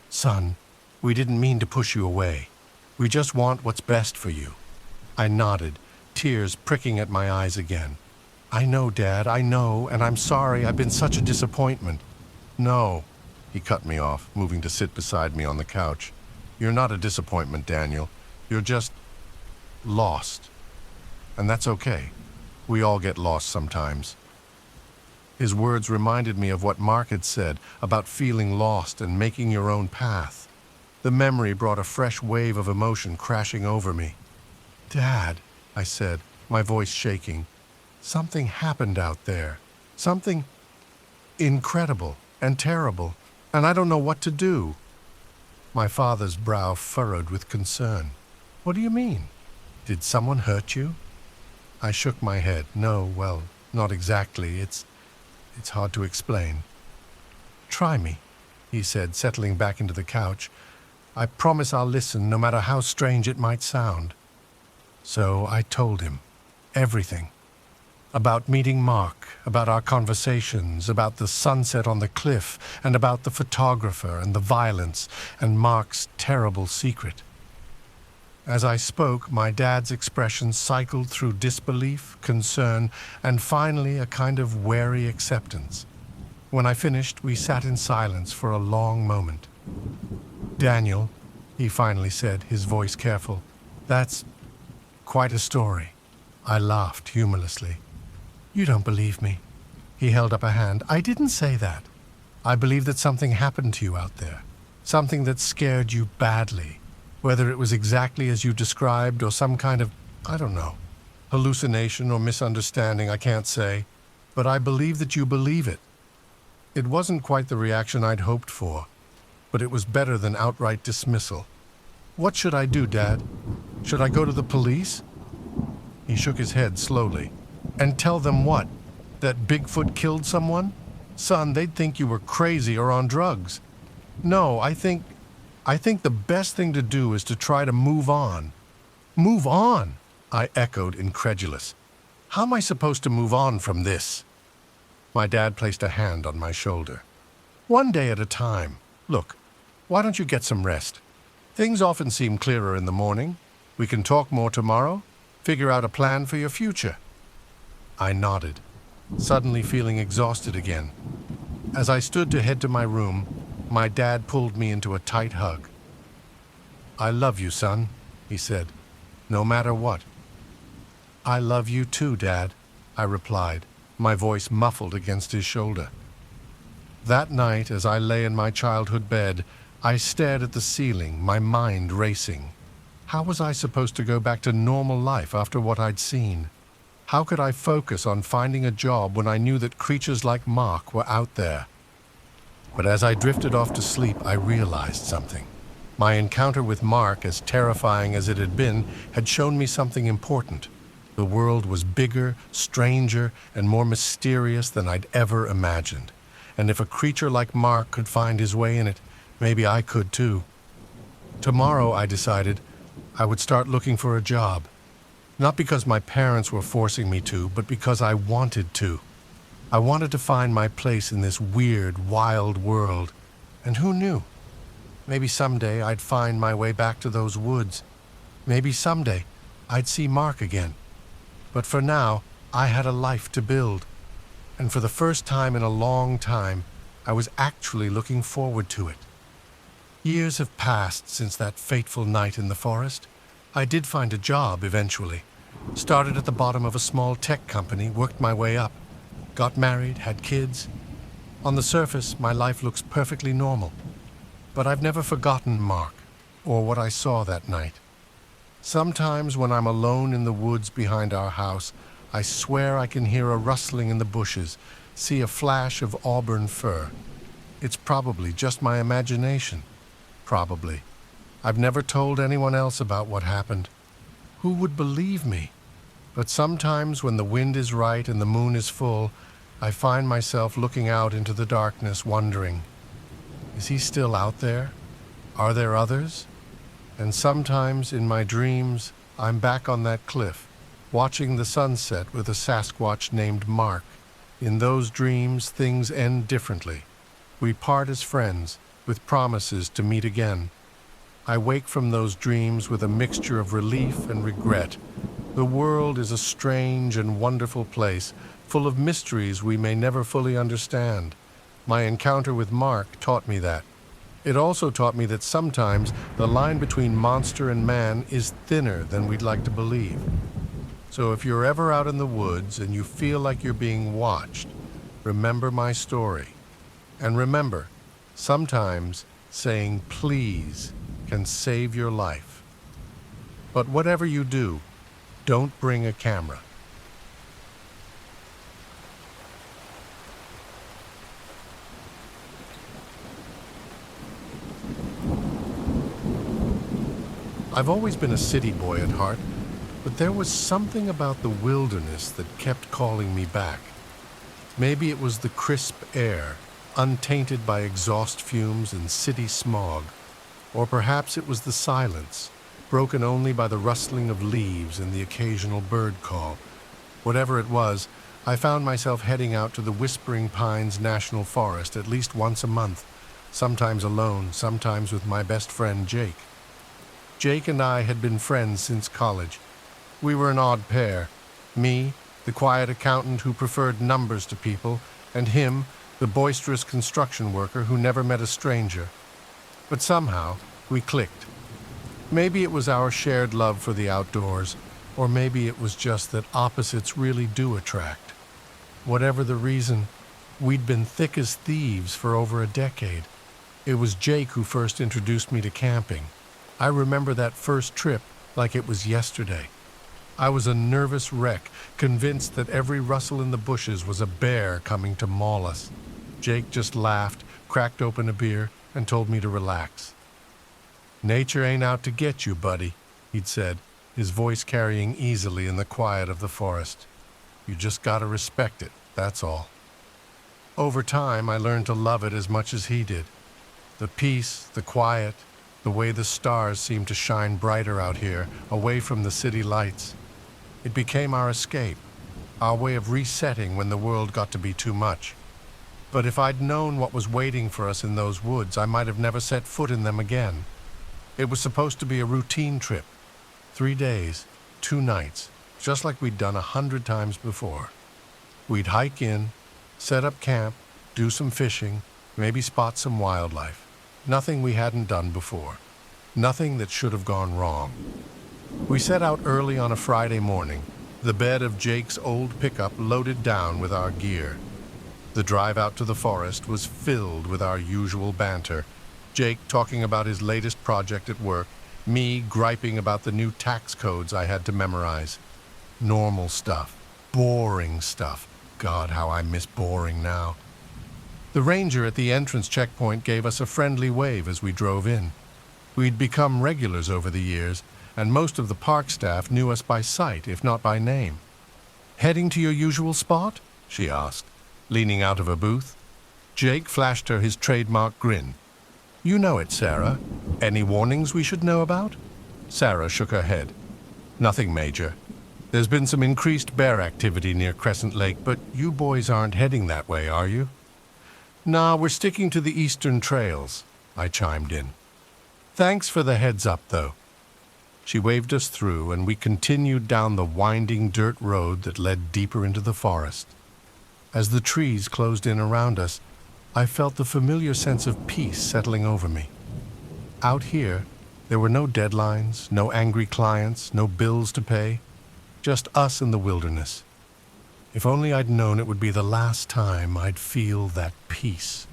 Son, we didn't mean to push you away. We just want what's best for you. I nodded, tears pricking at my eyes again. I know, Dad, I know, and I'm sorry I've been such a disappointment. No, he cut me off, moving to sit beside me on the couch. You're not a disappointment, Daniel. You're just lost. And that's okay. We all get lost sometimes. His words reminded me of what Mark had said about feeling lost and making your own path. The memory brought a fresh wave of emotion crashing over me. Dad, I said, my voice shaking, something happened out there. Something incredible and terrible, and I don't know what to do. My father's brow furrowed with concern. What do you mean? Did someone hurt you? I shook my head. No, well, not exactly. It's hard to explain. Try me, he said, settling back into the couch. I promise I'll listen, no matter how strange it might sound. So I told him everything. About meeting Mark, about our conversations, about the sunset on the cliff, and about the photographer and the violence, and Mark's terrible secret. As I spoke, my dad's expression cycled through disbelief, concern, and finally a kind of wary acceptance. When I finished, we sat in silence for a long moment. Daniel, he finally said, his voice careful, that's quite a story. I laughed humorlessly. You don't believe me. He held up a hand. I didn't say that. I believe that something happened to you out there. Something that scared you badly. Whether it was exactly as you described or some kind of, I don't know, hallucination or misunderstanding, I can't say. But I believe that you believe it. It wasn't quite the reaction I'd hoped for, but it was better than outright dismissal. What should I do, Dad? Should I go to the police? He shook his head slowly. And tell them what? That Bigfoot killed someone? Son, they'd think you were crazy or on drugs. No, I think the best thing to do is to try to move on. Move on? I echoed, incredulous. How am I supposed to move on from this? My dad placed a hand on my shoulder. One day at a time. Look, why don't you get some rest? Things often seem clearer in the morning. We can talk more tomorrow. Figure out a plan for your future. I nodded, suddenly feeling exhausted again. As I stood to head to my room, my dad pulled me into a tight hug. I love you, son, he said, no matter what. I love you too, Dad, I replied, my voice muffled against his shoulder. That night, as I lay in my childhood bed, I stared at the ceiling, my mind racing. How was I supposed to go back to normal life after what I'd seen? How could I focus on finding a job when I knew that creatures like Mark were out there? But as I drifted off to sleep, I realized something. My encounter with Mark, as terrifying as it had been, had shown me something important. The world was bigger, stranger, and more mysterious than I'd ever imagined. And if a creature like Mark could find his way in it, maybe I could too. Tomorrow, I decided, I would start looking for a job. Not because my parents were forcing me to, but because I wanted to. I wanted to find my place in this weird, wild world. And who knew? Maybe someday I'd find my way back to those woods. Maybe someday I'd see Mark again. But for now, I had a life to build. And for the first time in a long time, I was actually looking forward to it. Years have passed since that fateful night in the forest. I did find a job eventually. Started at the bottom of a small tech company, worked my way up. Got married, had kids. On the surface, my life looks perfectly normal. But I've never forgotten Mark, or what I saw that night. Sometimes when I'm alone in the woods behind our house, I swear I can hear a rustling in the bushes, see a flash of auburn fur. It's probably just my imagination. Probably. I've never told anyone else about what happened. Who would believe me? But sometimes when the wind is right and the moon is full, I find myself looking out into the darkness wondering, is he still out there? Are there others? And sometimes in my dreams, I'm back on that cliff, watching the sunset with a Sasquatch named Mark. In those dreams, things end differently. We part as friends, with promises to meet again. I wake from those dreams with a mixture of relief and regret. The world is a strange and wonderful place, full of mysteries we may never fully understand. My encounter with Mark taught me that. It also taught me that sometimes the line between monster and man is thinner than we'd like to believe. So if you're ever out in the woods and you feel like you're being watched, remember my story. And remember, sometimes saying please can save your life. But whatever you do, don't bring a camera. I've always been a city boy at heart, but there was something about the wilderness that kept calling me back. Maybe it was the crisp air, untainted by exhaust fumes and city smog, or perhaps it was the silence, broken only by the rustling of leaves and the occasional bird call. Whatever it was, I found myself heading out to the Whispering Pines National Forest at least once a month, sometimes alone, sometimes with my best friend Jake. Jake and I had been friends since college. We were an odd pair. Me, the quiet accountant who preferred numbers to people, and him, the boisterous construction worker who never met a stranger. But somehow, we clicked. Maybe it was our shared love for the outdoors, or maybe it was just that opposites really do attract. Whatever the reason, we'd been thick as thieves for over a decade. It was Jake who first introduced me to camping. I remember that first trip like it was yesterday. I was a nervous wreck, convinced that every rustle in the bushes was a bear coming to maul us. Jake just laughed, cracked open a beer, and told me to relax. "Nature ain't out to get you, buddy," he'd said, his voice carrying easily in the quiet of the forest. "You just gotta respect it, that's all." Over time, I learned to love it as much as he did. The peace, the quiet, the way the stars seemed to shine brighter out here, away from the city lights. It became our escape, our way of resetting when the world got to be too much. But if I'd known what was waiting for us in those woods, I might have never set foot in them again. It was supposed to be a routine trip. 3 days, 2 nights, just like we'd done 100 times before. We'd hike in, set up camp, do some fishing, maybe spot some wildlife. Nothing we hadn't done before. Nothing that should have gone wrong. We set out early on a Friday morning, the bed of Jake's old pickup loaded down with our gear. The drive out to the forest was filled with our usual banter. Jake talking about his latest project at work, me griping about the new tax codes I had to memorize. Normal stuff. Boring stuff. God, how I miss boring now. The ranger at the entrance checkpoint gave us a friendly wave as we drove in. We'd become regulars over the years, and most of the park staff knew us by sight, if not by name. "Heading to your usual spot?" she asked, leaning out of a booth. Jake flashed her his trademark grin. "You know it, Sarah. Any warnings we should know about?" Sarah shook her head. "Nothing major. There's been some increased bear activity near Crescent Lake, but you boys aren't heading that way, are you?" "Nah, we're sticking to the eastern trails," I chimed in. "Thanks for the heads up, though." She waved us through, and we continued down the winding dirt road that led deeper into the forest. As the trees closed in around us, I felt the familiar sense of peace settling over me. Out here, there were no deadlines, no angry clients, no bills to pay, just us in the wilderness. If only I'd known it would be the last time I'd feel that peace.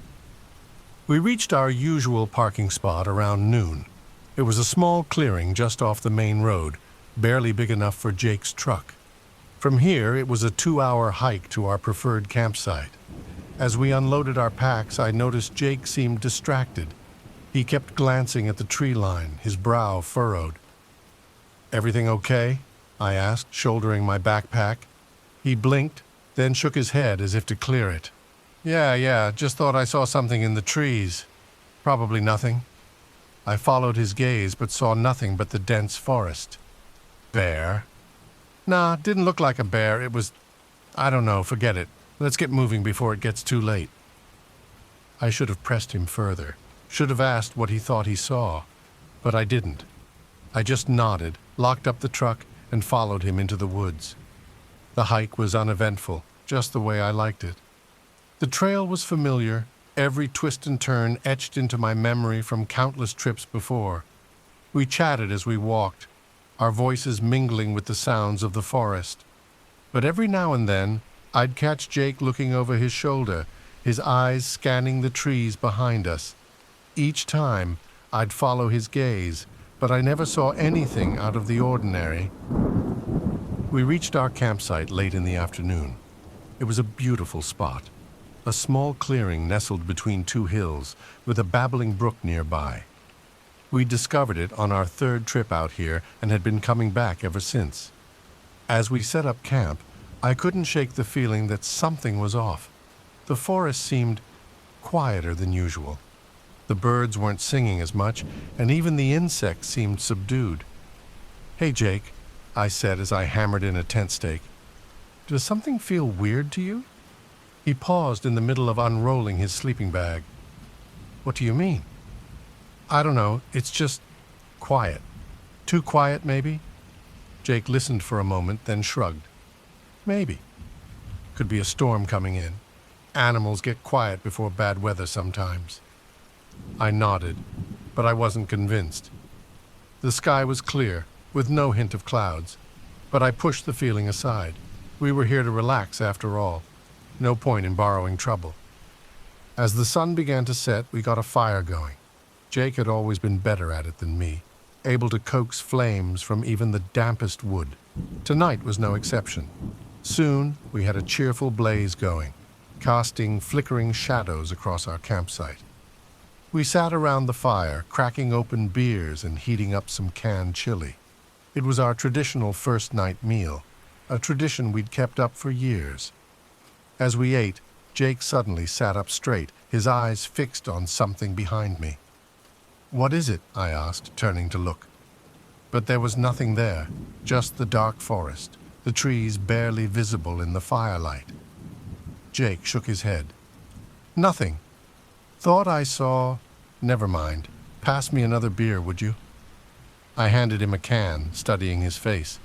We reached our usual parking spot around noon. It was a small clearing just off the main road, barely big enough for Jake's truck. From here, it was a 2-hour hike to our preferred campsite. As we unloaded our packs, I noticed Jake seemed distracted. He kept glancing at the tree line, his brow furrowed. "Everything okay?" I asked, shouldering my backpack. He blinked, then shook his head as if to clear it. Yeah, just thought I saw something in the trees. Probably nothing." I followed his gaze but saw nothing but the dense forest. Bear? Nah, didn't look like a bear. It was... I don't know, forget it. Let's get moving before it gets too late. I should have pressed him further, should have asked what he thought he saw, but I didn't. I just nodded, locked up the truck, and followed him into the woods. The hike was uneventful, just the way I liked it. The trail was familiar, every twist and turn etched into my memory from countless trips before. We chatted as we walked, our voices mingling with the sounds of the forest. But every now and then, I'd catch Jake looking over his shoulder, his eyes scanning the trees behind us. Each time, I'd follow his gaze, but I never saw anything out of the ordinary. We reached our campsite late in the afternoon. It was a beautiful spot, a small clearing nestled between two hills, with a babbling brook nearby. We discovered it on our third trip out here and had been coming back ever since. As we set up camp, I couldn't shake the feeling that something was off. The forest seemed quieter than usual. The birds weren't singing as much, and even the insects seemed subdued. "Hey, Jake," I said as I hammered in a tent stake. "Does something feel weird to you?" He paused in the middle of unrolling his sleeping bag. "What do you mean?" "I don't know, it's just quiet. Too quiet, maybe?" Jake listened for a moment, then shrugged. "Maybe. Could be a storm coming in. Animals get quiet before bad weather sometimes." I nodded, but I wasn't convinced. The sky was clear, with no hint of clouds, but I pushed the feeling aside. We were here to relax after all. No point in borrowing trouble. As the sun began to set, we got a fire going. Jake had always been better at it than me, able to coax flames from even the dampest wood. Tonight was no exception. Soon, we had a cheerful blaze going, casting flickering shadows across our campsite. We sat around the fire, cracking open beers and heating up some canned chili. It was our traditional first night meal, a tradition we'd kept up for years. As we ate, Jake suddenly sat up straight, his eyes fixed on something behind me. "What is it?" I asked, turning to look. But there was nothing there, just the dark forest, the trees barely visible in the firelight. Jake shook his head. "Nothing. Thought I saw... Never mind. Pass me another beer, would you?" I handed him a can, studying his face.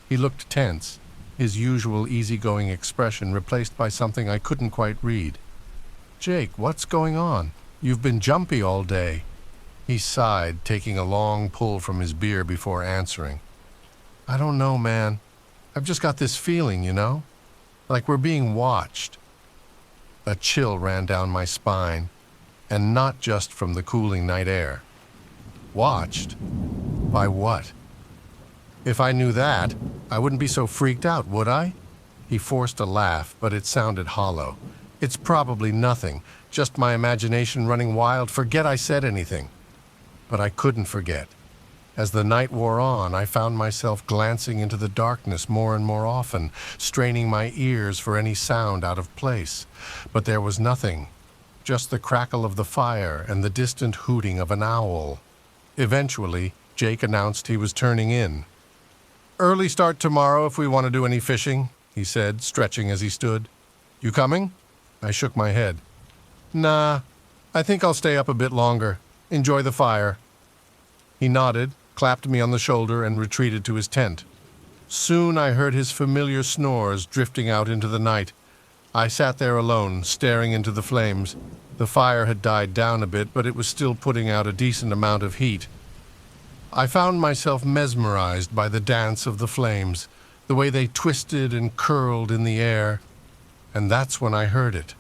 He looked tense, his usual easygoing expression replaced by something I couldn't quite read. "Jake, what's going on? You've been jumpy all day." He sighed, taking a long pull from his beer before answering. "I don't know, man. I've just got this feeling, you know? Like we're being watched." A chill ran down my spine, and not just from the cooling night air. Watched? By what? If I knew that, I wouldn't be so freaked out, would I? He forced a laugh, but it sounded hollow. "It's probably nothing, just my imagination running wild. Forget I said anything." But I couldn't forget. As the night wore on, I found myself glancing into the darkness more and more often, straining my ears for any sound out of place. But there was nothing, just the crackle of the fire and the distant hooting of an owl. Eventually, Jake announced he was turning in. "Early start tomorrow if we want to do any fishing," he said, stretching as he stood. "You coming?" I shook my head. "Nah, I think I'll stay up a bit longer. Enjoy the fire." He nodded, clapped me on the shoulder, and retreated to his tent. Soon I heard his familiar snores drifting out into the night. I sat there alone, staring into the flames. The fire had died down a bit, but it was still putting out a decent amount of heat. I found myself mesmerized by the dance of the flames, the way they twisted and curled in the air. And that's when I heard it.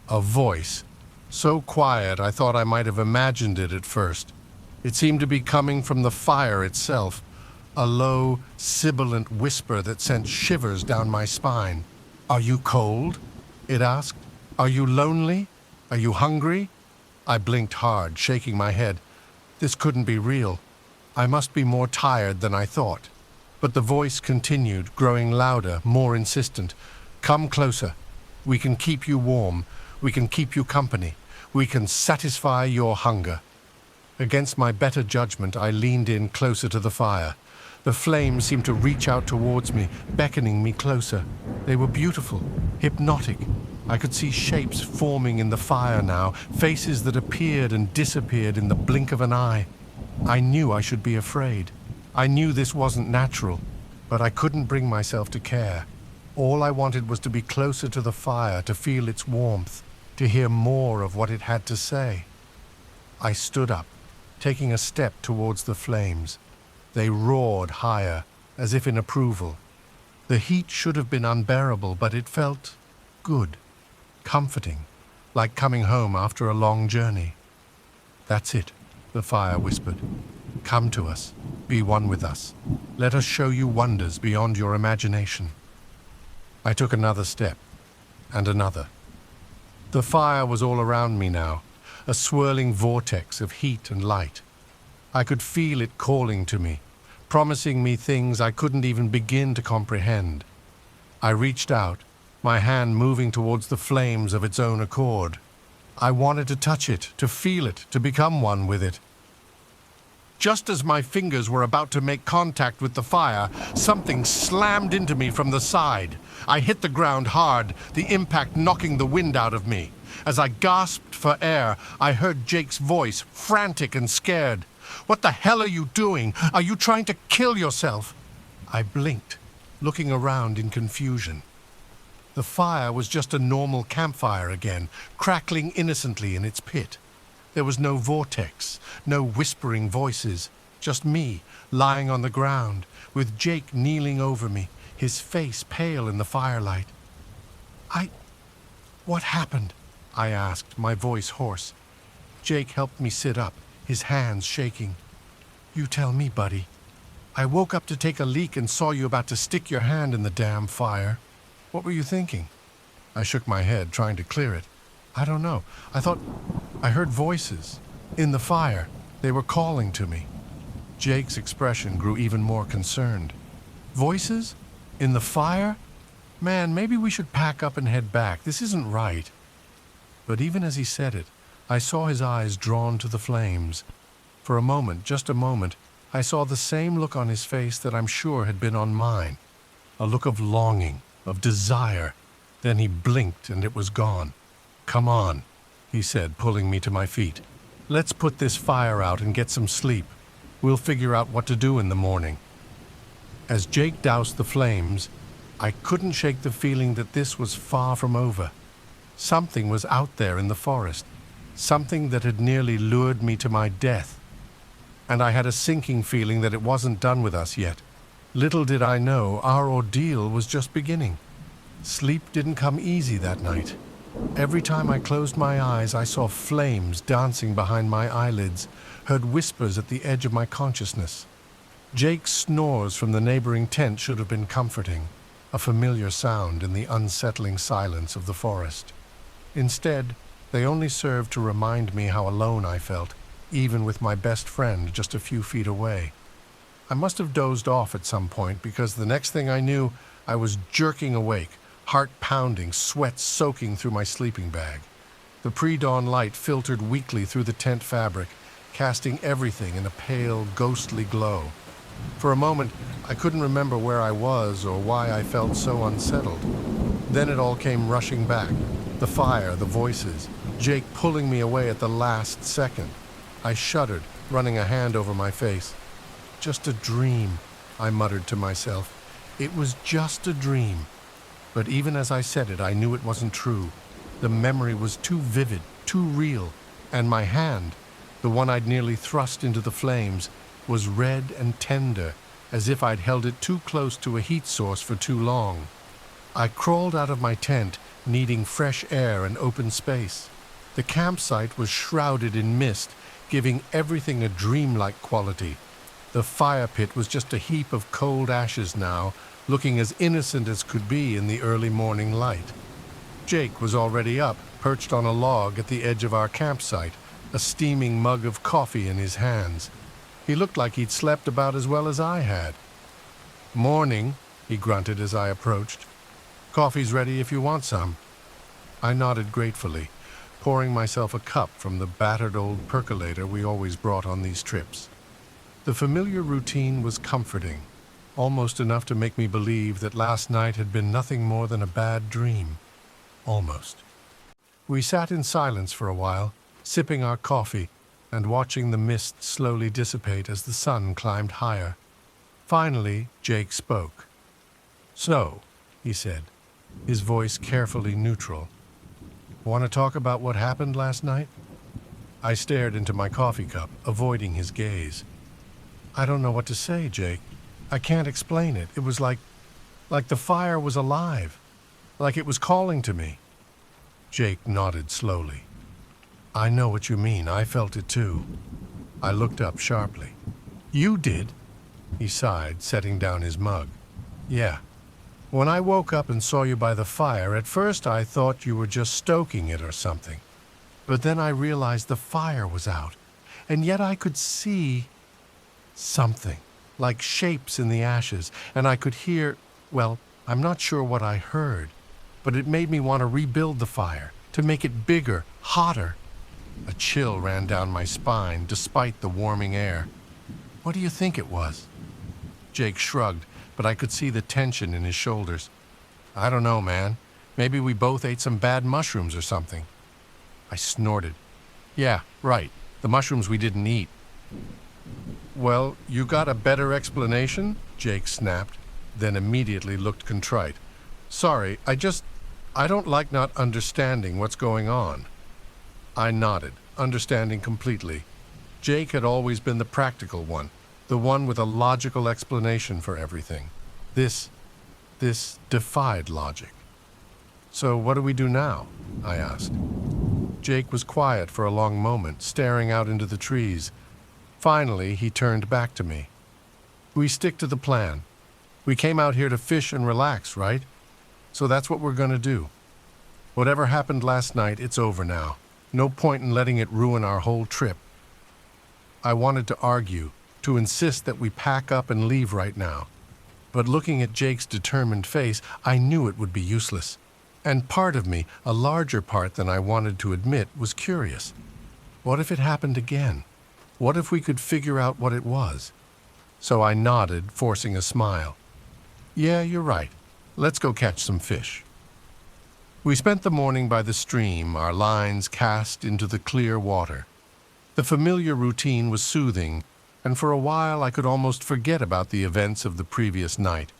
A voice, so quiet I thought I might have imagined it at first. It seemed to be coming from the fire itself, a low, sibilant whisper that sent shivers down my spine. "Are you cold?" it asked. "Are you lonely? Are you hungry?" I blinked hard, shaking my head. This couldn't be real. I must be more tired than I thought. But the voice continued, growing louder, more insistent. "Come closer. We can keep you warm. We can keep you company. We can satisfy your hunger." Against my better judgment, I leaned in closer to the fire. The flames seemed to reach out towards me, beckoning me closer. They were beautiful, hypnotic. I could see shapes forming in the fire now, faces that appeared and disappeared in the blink of an eye. I knew I should be afraid. I knew this wasn't natural, but I couldn't bring myself to care. All I wanted was to be closer to the fire, to feel its warmth, to hear more of what it had to say. I stood up, taking a step towards the flames. They roared higher, as if in approval. The heat should have been unbearable, but it felt good, comforting, like coming home after a long journey. "That's it," the fire whispered. "Come to us, be one with us. Let us show you wonders beyond your imagination." I took another step, and another. The fire was all around me now, a swirling vortex of heat and light. I could feel it calling to me, promising me things I couldn't even begin to comprehend. I reached out, my hand moving towards the flames of its own accord. I wanted to touch it, to feel it, to become one with it. Just as my fingers were about to make contact with the fire, something slammed into me from the side. I hit the ground hard, the impact knocking the wind out of me. As I gasped for air, I heard Jake's voice, frantic and scared. "What the hell are you doing? Are you trying to kill yourself?" I blinked, looking around in confusion. The fire was just a normal campfire again, crackling innocently in its pit. There was no vortex, no whispering voices, just me, lying on the ground, with Jake kneeling over me, his face pale in the firelight. What happened?" I asked, my voice hoarse. Jake helped me sit up, his hands shaking. "You tell me, buddy. I woke up to take a leak and saw you about to stick your hand in the damn fire. What were you thinking?" I shook my head, trying to clear it. "I don't know. I heard voices. In the fire. They were calling to me." Jake's expression grew even more concerned. "Voices? In the fire? Man, maybe we should pack up and head back. This isn't right." But even as he said it, I saw his eyes drawn to the flames. For a moment, just a moment, I saw the same look on his face that I'm sure had been on mine. A look of longing, of desire. Then he blinked and it was gone. "Come on," he said, pulling me to my feet. "Let's put this fire out and get some sleep. We'll figure out what to do in the morning." As Jake doused the flames, I couldn't shake the feeling that this was far from over. Something was out there in the forest, something that had nearly lured me to my death. And I had a sinking feeling that it wasn't done with us yet. Little did I know our ordeal was just beginning. Sleep didn't come easy that night. Every time I closed my eyes, I saw flames dancing behind my eyelids, heard whispers at the edge of my consciousness. Jake's snores from the neighboring tent should have been comforting, a familiar sound in the unsettling silence of the forest. Instead, they only served to remind me how alone I felt, even with my best friend just a few feet away. I must have dozed off at some point because the next thing I knew, I was jerking awake, heart pounding, sweat soaking through my sleeping bag. The pre-dawn light filtered weakly through the tent fabric, casting everything in a pale, ghostly glow. For a moment, I couldn't remember where I was or why I felt so unsettled. Then it all came rushing back. The fire, the voices, Jake pulling me away at the last second. I shuddered, running a hand over my face. "Just a dream," I muttered to myself. It was just a dream. But even as I said it, I knew it wasn't true. The memory was too vivid, too real, and my hand, the one I'd nearly thrust into the flames, was red and tender, as if I'd held it too close to a heat source for too long. I crawled out of my tent, needing fresh air and open space. The campsite was shrouded in mist, giving everything a dreamlike quality. The fire pit was just a heap of cold ashes now, looking as innocent as could be in the early morning light. Jake was already up, perched on a log at the edge of our campsite, a steaming mug of coffee in his hands. He looked like he'd slept about as well as I had. "Morning," he grunted as I approached. "Coffee's ready if you want some." I nodded gratefully. pouring myself a cup from the battered old percolator we always brought on these trips. The familiar routine was comforting, almost enough to make me believe that last night had been nothing more than a bad dream. Almost. We sat in silence for a while, sipping our coffee and watching the mist slowly dissipate as the sun climbed higher. Finally, Jake spoke. "So," he said, his voice carefully neutral, "want to talk about what happened last night?" I stared into my coffee cup, avoiding his gaze. "I don't know what to say, Jake. I can't explain it. It was like the fire was alive, like it was calling to me." Jake nodded slowly. "I know what you mean. I felt it too." I looked up sharply. "You did?" He sighed, setting down his mug. "Yeah. When I woke up and saw you by the fire, at first I thought you were just stoking it or something. But then I realized the fire was out, and yet I could see something, like shapes in the ashes, and I could hear, well, I'm not sure what I heard, but it made me want to rebuild the fire, to make it bigger, hotter." A chill ran down my spine despite the warming air. "What do you think it was?" Jake shrugged, but I could see the tension in his shoulders. "I don't know, man. Maybe we both ate some bad mushrooms or something." I snorted. "Yeah, right. The mushrooms we didn't eat." "Well, you got a better explanation?" Jake snapped, then immediately looked contrite. "Sorry, I don't like not understanding what's going on." I nodded, understanding completely. Jake had always been the practical one, the one with a logical explanation for everything. This defied logic. "So what do we do now?" I asked. Jake was quiet for a long moment, staring out into the trees. Finally, he turned back to me. "We stick to the plan. We came out here to fish and relax, right? So that's what we're going to do. Whatever happened last night, it's over now. No point in letting it ruin our whole trip." I wanted to argue, to insist that we pack up and leave right now. But looking at Jake's determined face, I knew it would be useless. And part of me, a larger part than I wanted to admit, was curious. What if it happened again? What if we could figure out what it was? So I nodded, forcing a smile. "Yeah, you're right. Let's go catch some fish." We spent the morning by the stream, our lines cast into the clear water. The familiar routine was soothing, and for a while I could almost forget about the events of the previous night.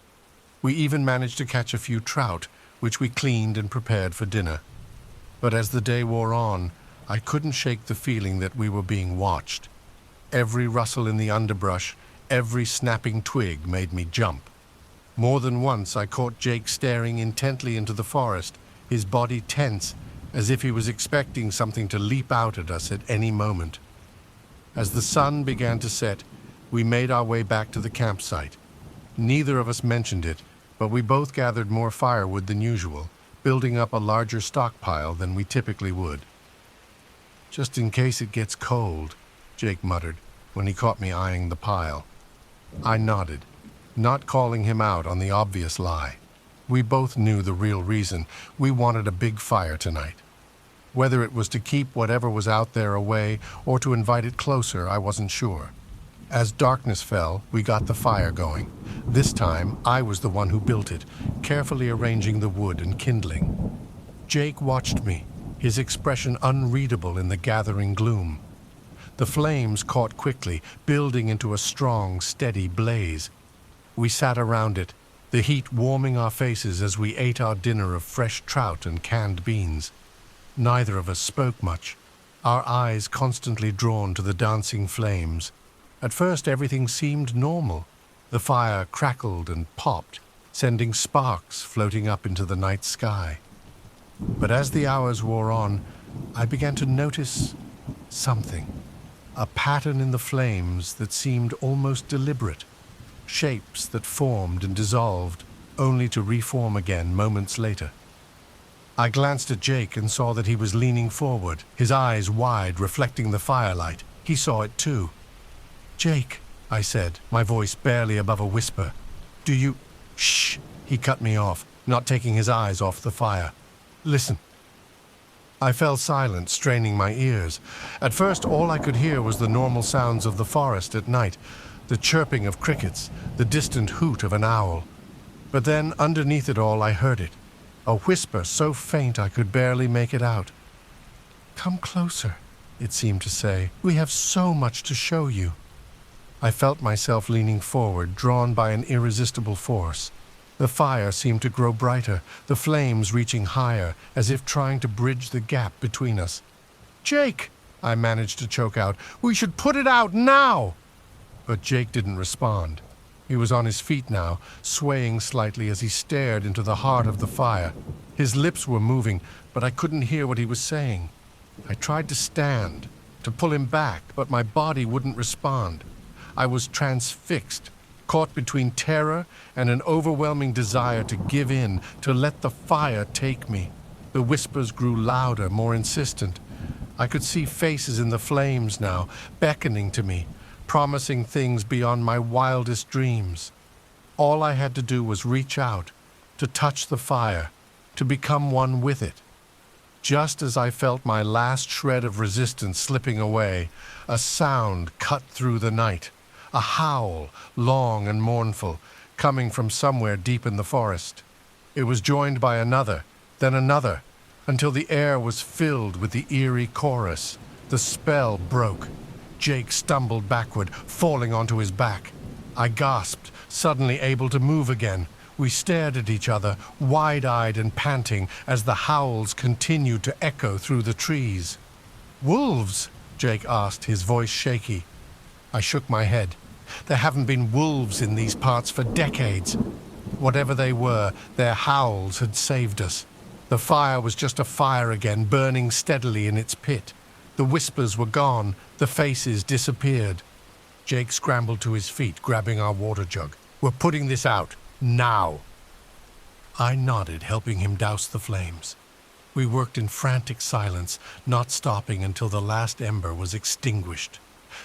We even managed to catch a few trout, which we cleaned and prepared for dinner. But as the day wore on, I couldn't shake the feeling that we were being watched. Every rustle in the underbrush, every snapping twig made me jump. More than once I caught Jake staring intently into the forest, his body tense, as if he was expecting something to leap out at us at any moment. As the sun began to set, we made our way back to the campsite. Neither of us mentioned it, but we both gathered more firewood than usual, building up a larger stockpile than we typically would. "Just in case it gets cold," Jake muttered when he caught me eyeing the pile. I nodded, not calling him out on the obvious lie. We both knew the real reason. We wanted a big fire tonight. Whether it was to keep whatever was out there away or to invite it closer, I wasn't sure. As darkness fell, we got the fire going. This time, I was the one who built it, carefully arranging the wood and kindling. Jake watched me, his expression unreadable in the gathering gloom. The flames caught quickly, building into a strong, steady blaze. We sat around it, the heat warming our faces as we ate our dinner of fresh trout and canned beans. Neither of us spoke much, our eyes constantly drawn to the dancing flames. At first everything seemed normal. The fire crackled and popped, sending sparks floating up into the night sky. But as the hours wore on, I began to notice something. A pattern in the flames that seemed almost deliberate. Shapes that formed and dissolved, only to reform again moments later. I glanced at Jake and saw that he was leaning forward, his eyes wide, reflecting the firelight. He saw it too. "Jake," I said, my voice barely above a whisper. "Do you—" "Shh!" He cut me off, not taking his eyes off the fire. "Listen." I fell silent, straining my ears. At first, all I could hear was the normal sounds of the forest at night, the chirping of crickets, the distant hoot of an owl. But then, underneath it all, I heard it, a whisper so faint I could barely make it out. "Come closer," it seemed to say. "We have so much to show you." I felt myself leaning forward, drawn by an irresistible force. The fire seemed to grow brighter, the flames reaching higher, as if trying to bridge the gap between us. "Jake," I managed to choke out, "we should put it out now!" But Jake didn't respond. He was on his feet now, swaying slightly as he stared into the heart of the fire. His lips were moving, but I couldn't hear what he was saying. I tried to stand, to pull him back, but my body wouldn't respond. I was transfixed, caught between terror and an overwhelming desire to give in, to let the fire take me. The whispers grew louder, more insistent. I could see faces in the flames now, beckoning to me, promising things beyond my wildest dreams. All I had to do was reach out, to touch the fire, to become one with it. Just as I felt my last shred of resistance slipping away, a sound cut through the night. A howl, long and mournful, coming from somewhere deep in the forest. It was joined by another, then another, until the air was filled with the eerie chorus. The spell broke. Jake stumbled backward, falling onto his back. I gasped, suddenly able to move again. We stared at each other, wide-eyed and panting, as the howls continued to echo through the trees. "Wolves?" Jake asked, his voice shaky. I shook my head. There haven't been wolves in these parts for decades. Whatever they were, their howls had saved us. The fire was just a fire again, burning steadily in its pit. The whispers were gone, the faces disappeared. Jake scrambled to his feet, grabbing our water jug. "We're putting this out, now." I nodded, helping him douse the flames. We worked in frantic silence, not stopping until the last ember was extinguished.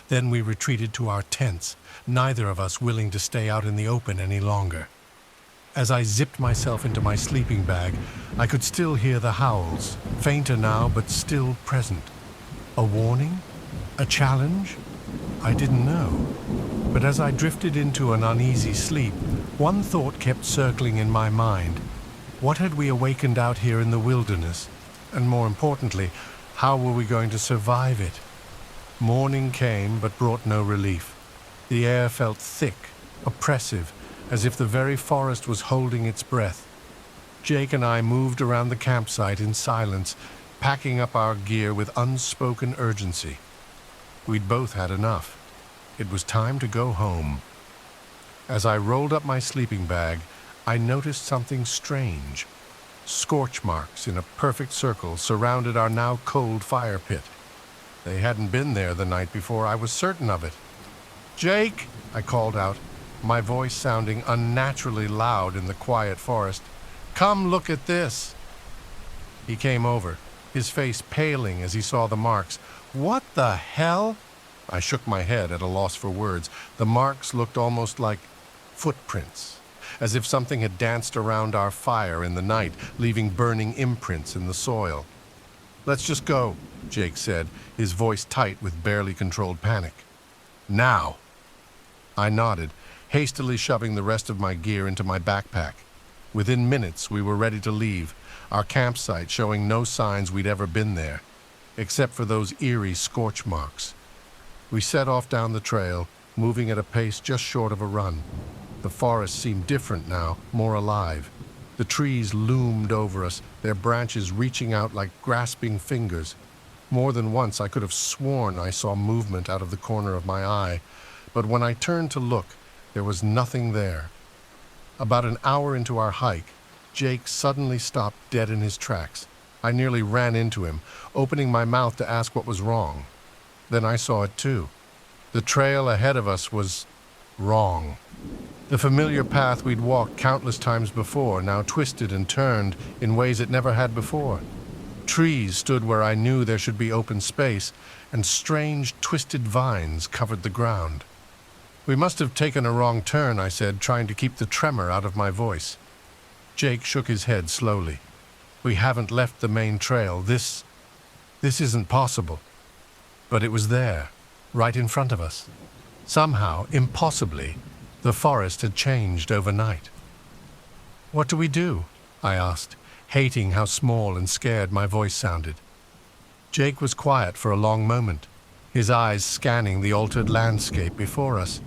Then we retreated to our tents, neither of us willing to stay out in the open any longer. As I zipped myself into my sleeping bag, I could still hear the howls, fainter now but still present. A warning? A challenge? I didn't know. But as I drifted into an uneasy sleep, one thought kept circling in my mind. What had we awakened out here in the wilderness? And more importantly, how were we going to survive it? Morning came, but brought no relief. The air felt thick, oppressive, as if the very forest was holding its breath. Jake and I moved around the campsite in silence, packing up our gear with unspoken urgency. We'd both had enough. It was time to go home. As I rolled up my sleeping bag, I noticed something strange. Scorch marks in a perfect circle surrounded our now cold fire pit. They hadn't been there the night before, I was certain of it. "Jake!" I called out, my voice sounding unnaturally loud in the quiet forest. "Come look at this!" He came over, his face paling as he saw the marks. "What the hell?" I shook my head at a loss for words. The marks looked almost like footprints, as if something had danced around our fire in the night, leaving burning imprints in the soil. "Let's just go," Jake said, his voice tight with barely controlled panic. "Now!" I nodded, hastily shoving the rest of my gear into my backpack. Within minutes, we were ready to leave, our campsite showing no signs we'd ever been there, except for those eerie scorch marks. We set off down the trail, moving at a pace just short of a run. The forest seemed different now, more alive. The trees loomed over us, their branches reaching out like grasping fingers. More than once I could have sworn I saw movement out of the corner of my eye, but when I turned to look, there was nothing there. About an hour into our hike, Jake suddenly stopped dead in his tracks. I nearly ran into him, opening my mouth to ask what was wrong. Then I saw it too. The trail ahead of us was wrong. The familiar path we'd walked countless times before now twisted and turned in ways it never had before. Trees stood where I knew there should be open space, and strange, twisted vines covered the ground. "We must have taken a wrong turn," I said, trying to keep the tremor out of my voice. Jake shook his head slowly. "We haven't left the main trail. This This isn't possible. But it was there, right in front of us. Somehow, impossibly, the forest had changed overnight. "What do we do?" I asked, hating how small and scared my voice sounded. Jake was quiet for a long moment, his eyes scanning the altered landscape before us.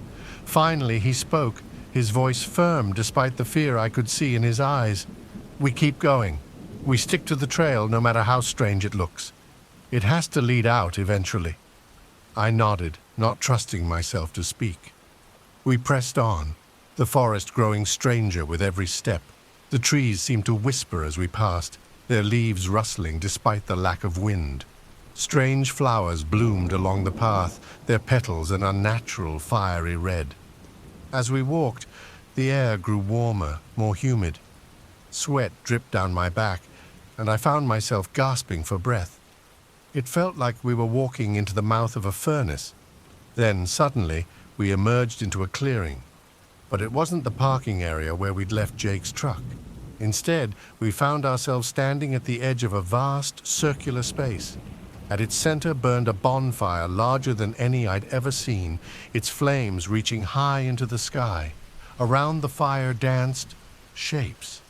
Finally, he spoke, his voice firm despite the fear I could see in his eyes. "We keep going. We stick to the trail no matter how strange it looks. It has to lead out eventually." I nodded, not trusting myself to speak. We pressed on, the forest growing stranger with every step. The trees seemed to whisper as we passed, their leaves rustling despite the lack of wind. Strange flowers bloomed along the path, their petals an unnatural fiery red. As we walked, the air grew warmer, more humid. Sweat dripped down my back, and I found myself gasping for breath. It felt like we were walking into the mouth of a furnace. Then, suddenly, we emerged into a clearing. But it wasn't the parking area where we'd left Jake's truck. Instead, we found ourselves standing at the edge of a vast, circular space. At its center burned a bonfire larger than any I'd ever seen, its flames reaching high into the sky. Around the fire danced shapes.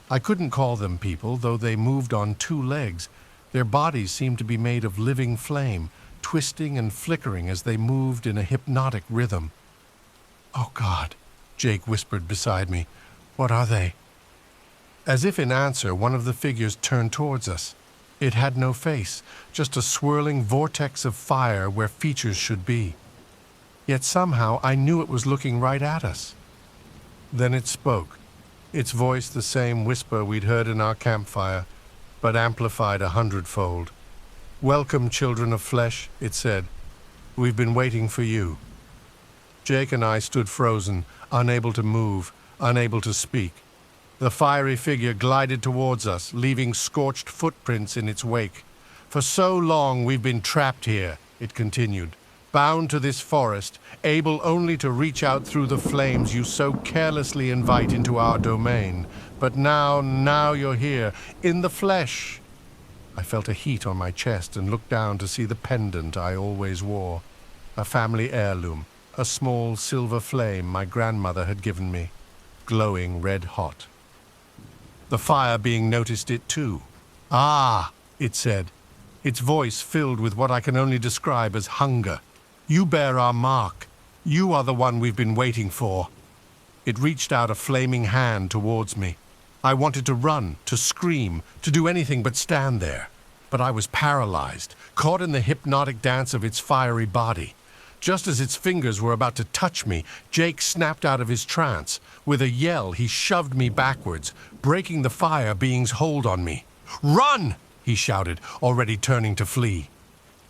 I couldn't call them people, though they moved on two legs. Their bodies seemed to be made of living flame, twisting and flickering as they moved in a hypnotic rhythm. "Oh, God," Jake whispered beside me. "What are they?" As if in answer, one of the figures turned towards us. It had no face, just a swirling vortex of fire where features should be. Yet somehow I knew it was looking right at us. Then it spoke, its voice the same whisper we'd heard in our campfire, but amplified 100-fold. "Welcome, children of flesh," it said. "We've been waiting for you." Jake and I stood frozen, unable to move, unable to speak. The fiery figure glided towards us, leaving scorched footprints in its wake. "For so long we've been trapped here," it continued, "bound to this forest, able only to reach out through the flames you so carelessly invite into our domain. But now you're here, in the flesh." I felt a heat on my chest and looked down to see the pendant I always wore, a family heirloom, a small silver flame my grandmother had given me, glowing red hot. The fire being noticed it too. "Ah," it said, its voice filled with what I can only describe as hunger. "You bear our mark. You are the one we've been waiting for." It reached out a flaming hand towards me. I wanted to run, to scream, to do anything but stand there. But I was paralyzed, caught in the hypnotic dance of its fiery body. Just as its fingers were about to touch me, Jake snapped out of his trance. With a yell, he shoved me backwards, breaking the fire being's hold on me. "Run!" he shouted, already turning to flee.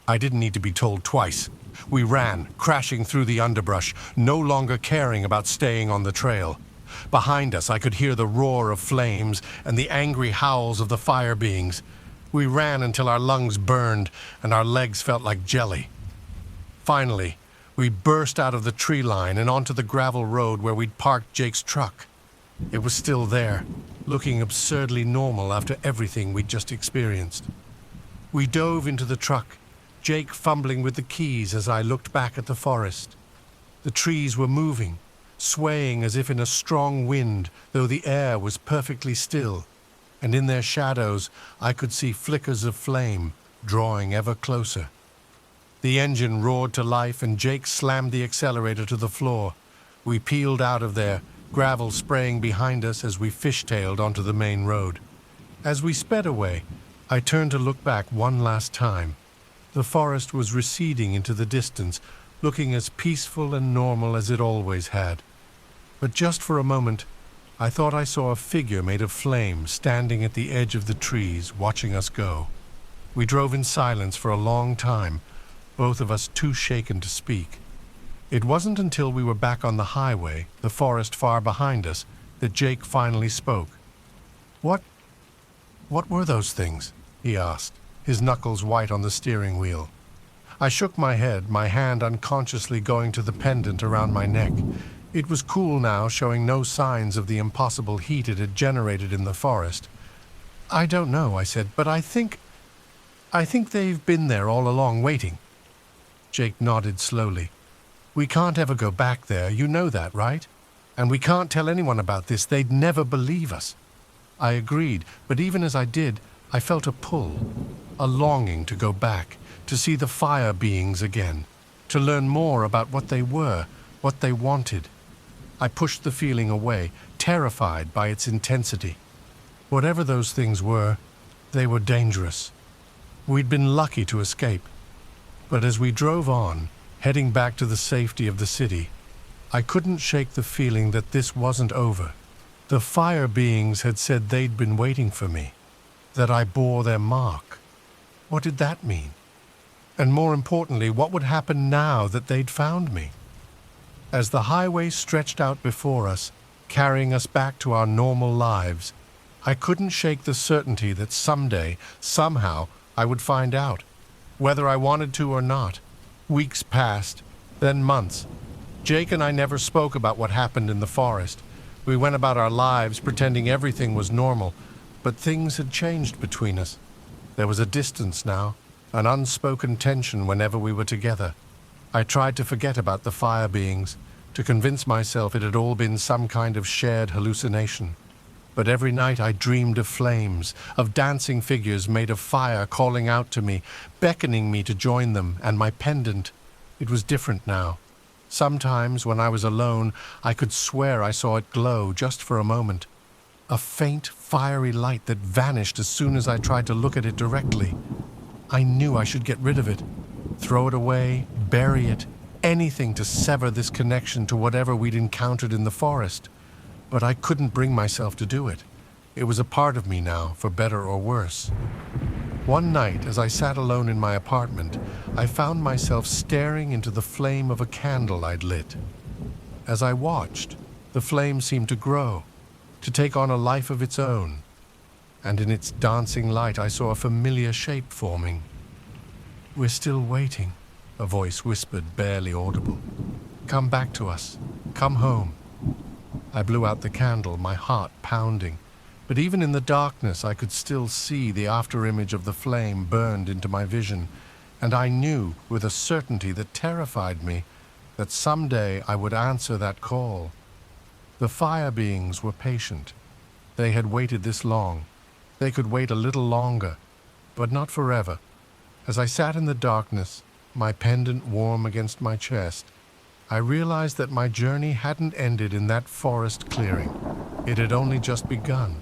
I didn't need to be told twice. We ran, crashing through the underbrush, no longer caring about staying on the trail. Behind us, I could hear the roar of flames and the angry howls of the fire beings. We ran until our lungs burned and our legs felt like jelly. Finally, we burst out of the tree line and onto the gravel road where we'd parked Jake's truck. It was still there, looking absurdly normal after everything we'd just experienced. We dove into the truck, Jake fumbling with the keys as I looked back at the forest. The trees were moving, swaying as if in a strong wind, though the air was perfectly still, and in their shadows I could see flickers of flame, drawing ever closer. The engine roared to life and Jake slammed the accelerator to the floor. We peeled out of there, gravel spraying behind us as we fishtailed onto the main road. As we sped away, I turned to look back one last time. The forest was receding into the distance, looking as peaceful and normal as it always had. But just for a moment, I thought I saw a figure made of flame standing at the edge of the trees, watching us go. We drove in silence for a long time, both of us too shaken to speak. It wasn't until we were back on the highway, the forest far behind us, that Jake finally spoke. What were those things?" he asked, his knuckles white on the steering wheel. I shook my head, my hand unconsciously going to the pendant around my neck. It was cool now, showing no signs of the impossible heat it had generated in the forest. "I don't know," I said, "but I think—" I think they've been there all along, waiting. Jake nodded slowly. We can't ever go back there, you know that, right? And we can't tell anyone about this, they'd never believe us. I agreed, but even as I did, I felt a pull, a longing to go back, to see the fire beings again, to learn more about what they were, what they wanted. I pushed the feeling away, terrified by its intensity. Whatever those things were, they were dangerous. We'd been lucky to escape. But as we drove on, heading back to the safety of the city, I couldn't shake the feeling that this wasn't over. The fire beings had said they'd been waiting for me, that I bore their mark. What did that mean? And more importantly, what would happen now that they'd found me? As the highway stretched out before us, carrying us back to our normal lives, I couldn't shake the certainty that someday, somehow, I would find out, whether I wanted to or not. Weeks passed, then months. Jake and I never spoke about what happened in the forest. We went about our lives pretending everything was normal, but things had changed between us. There was a distance now, an unspoken tension whenever we were together. I tried to forget about the fire beings, to convince myself it had all been some kind of shared hallucination. But every night I dreamed of flames, of dancing figures made of fire calling out to me, beckoning me to join them, and my pendant. It was different now. Sometimes, when I was alone, I could swear I saw it glow just for a moment. A faint, fiery light that vanished as soon as I tried to look at it directly. I knew I should get rid of it. Throw it away, bury it, anything to sever this connection to whatever we'd encountered in the forest. But I couldn't bring myself to do it. It was a part of me now, for better or worse. One night, as I sat alone in my apartment, I found myself staring into the flame of a candle I'd lit. As I watched, the flame seemed to grow, to take on a life of its own. And in its dancing light, I saw a familiar shape forming. "We're still waiting," a voice whispered, barely audible. "Come back to us. Come home." I blew out the candle, my heart pounding. But even in the darkness, I could still see the afterimage of the flame burned into my vision, and I knew, with a certainty that terrified me, that someday I would answer that call. The fire beings were patient. They had waited this long. They could wait a little longer, but not forever. As I sat in the darkness, my pendant warm against my chest, I realized that my journey hadn't ended in that forest clearing. It had only just begun.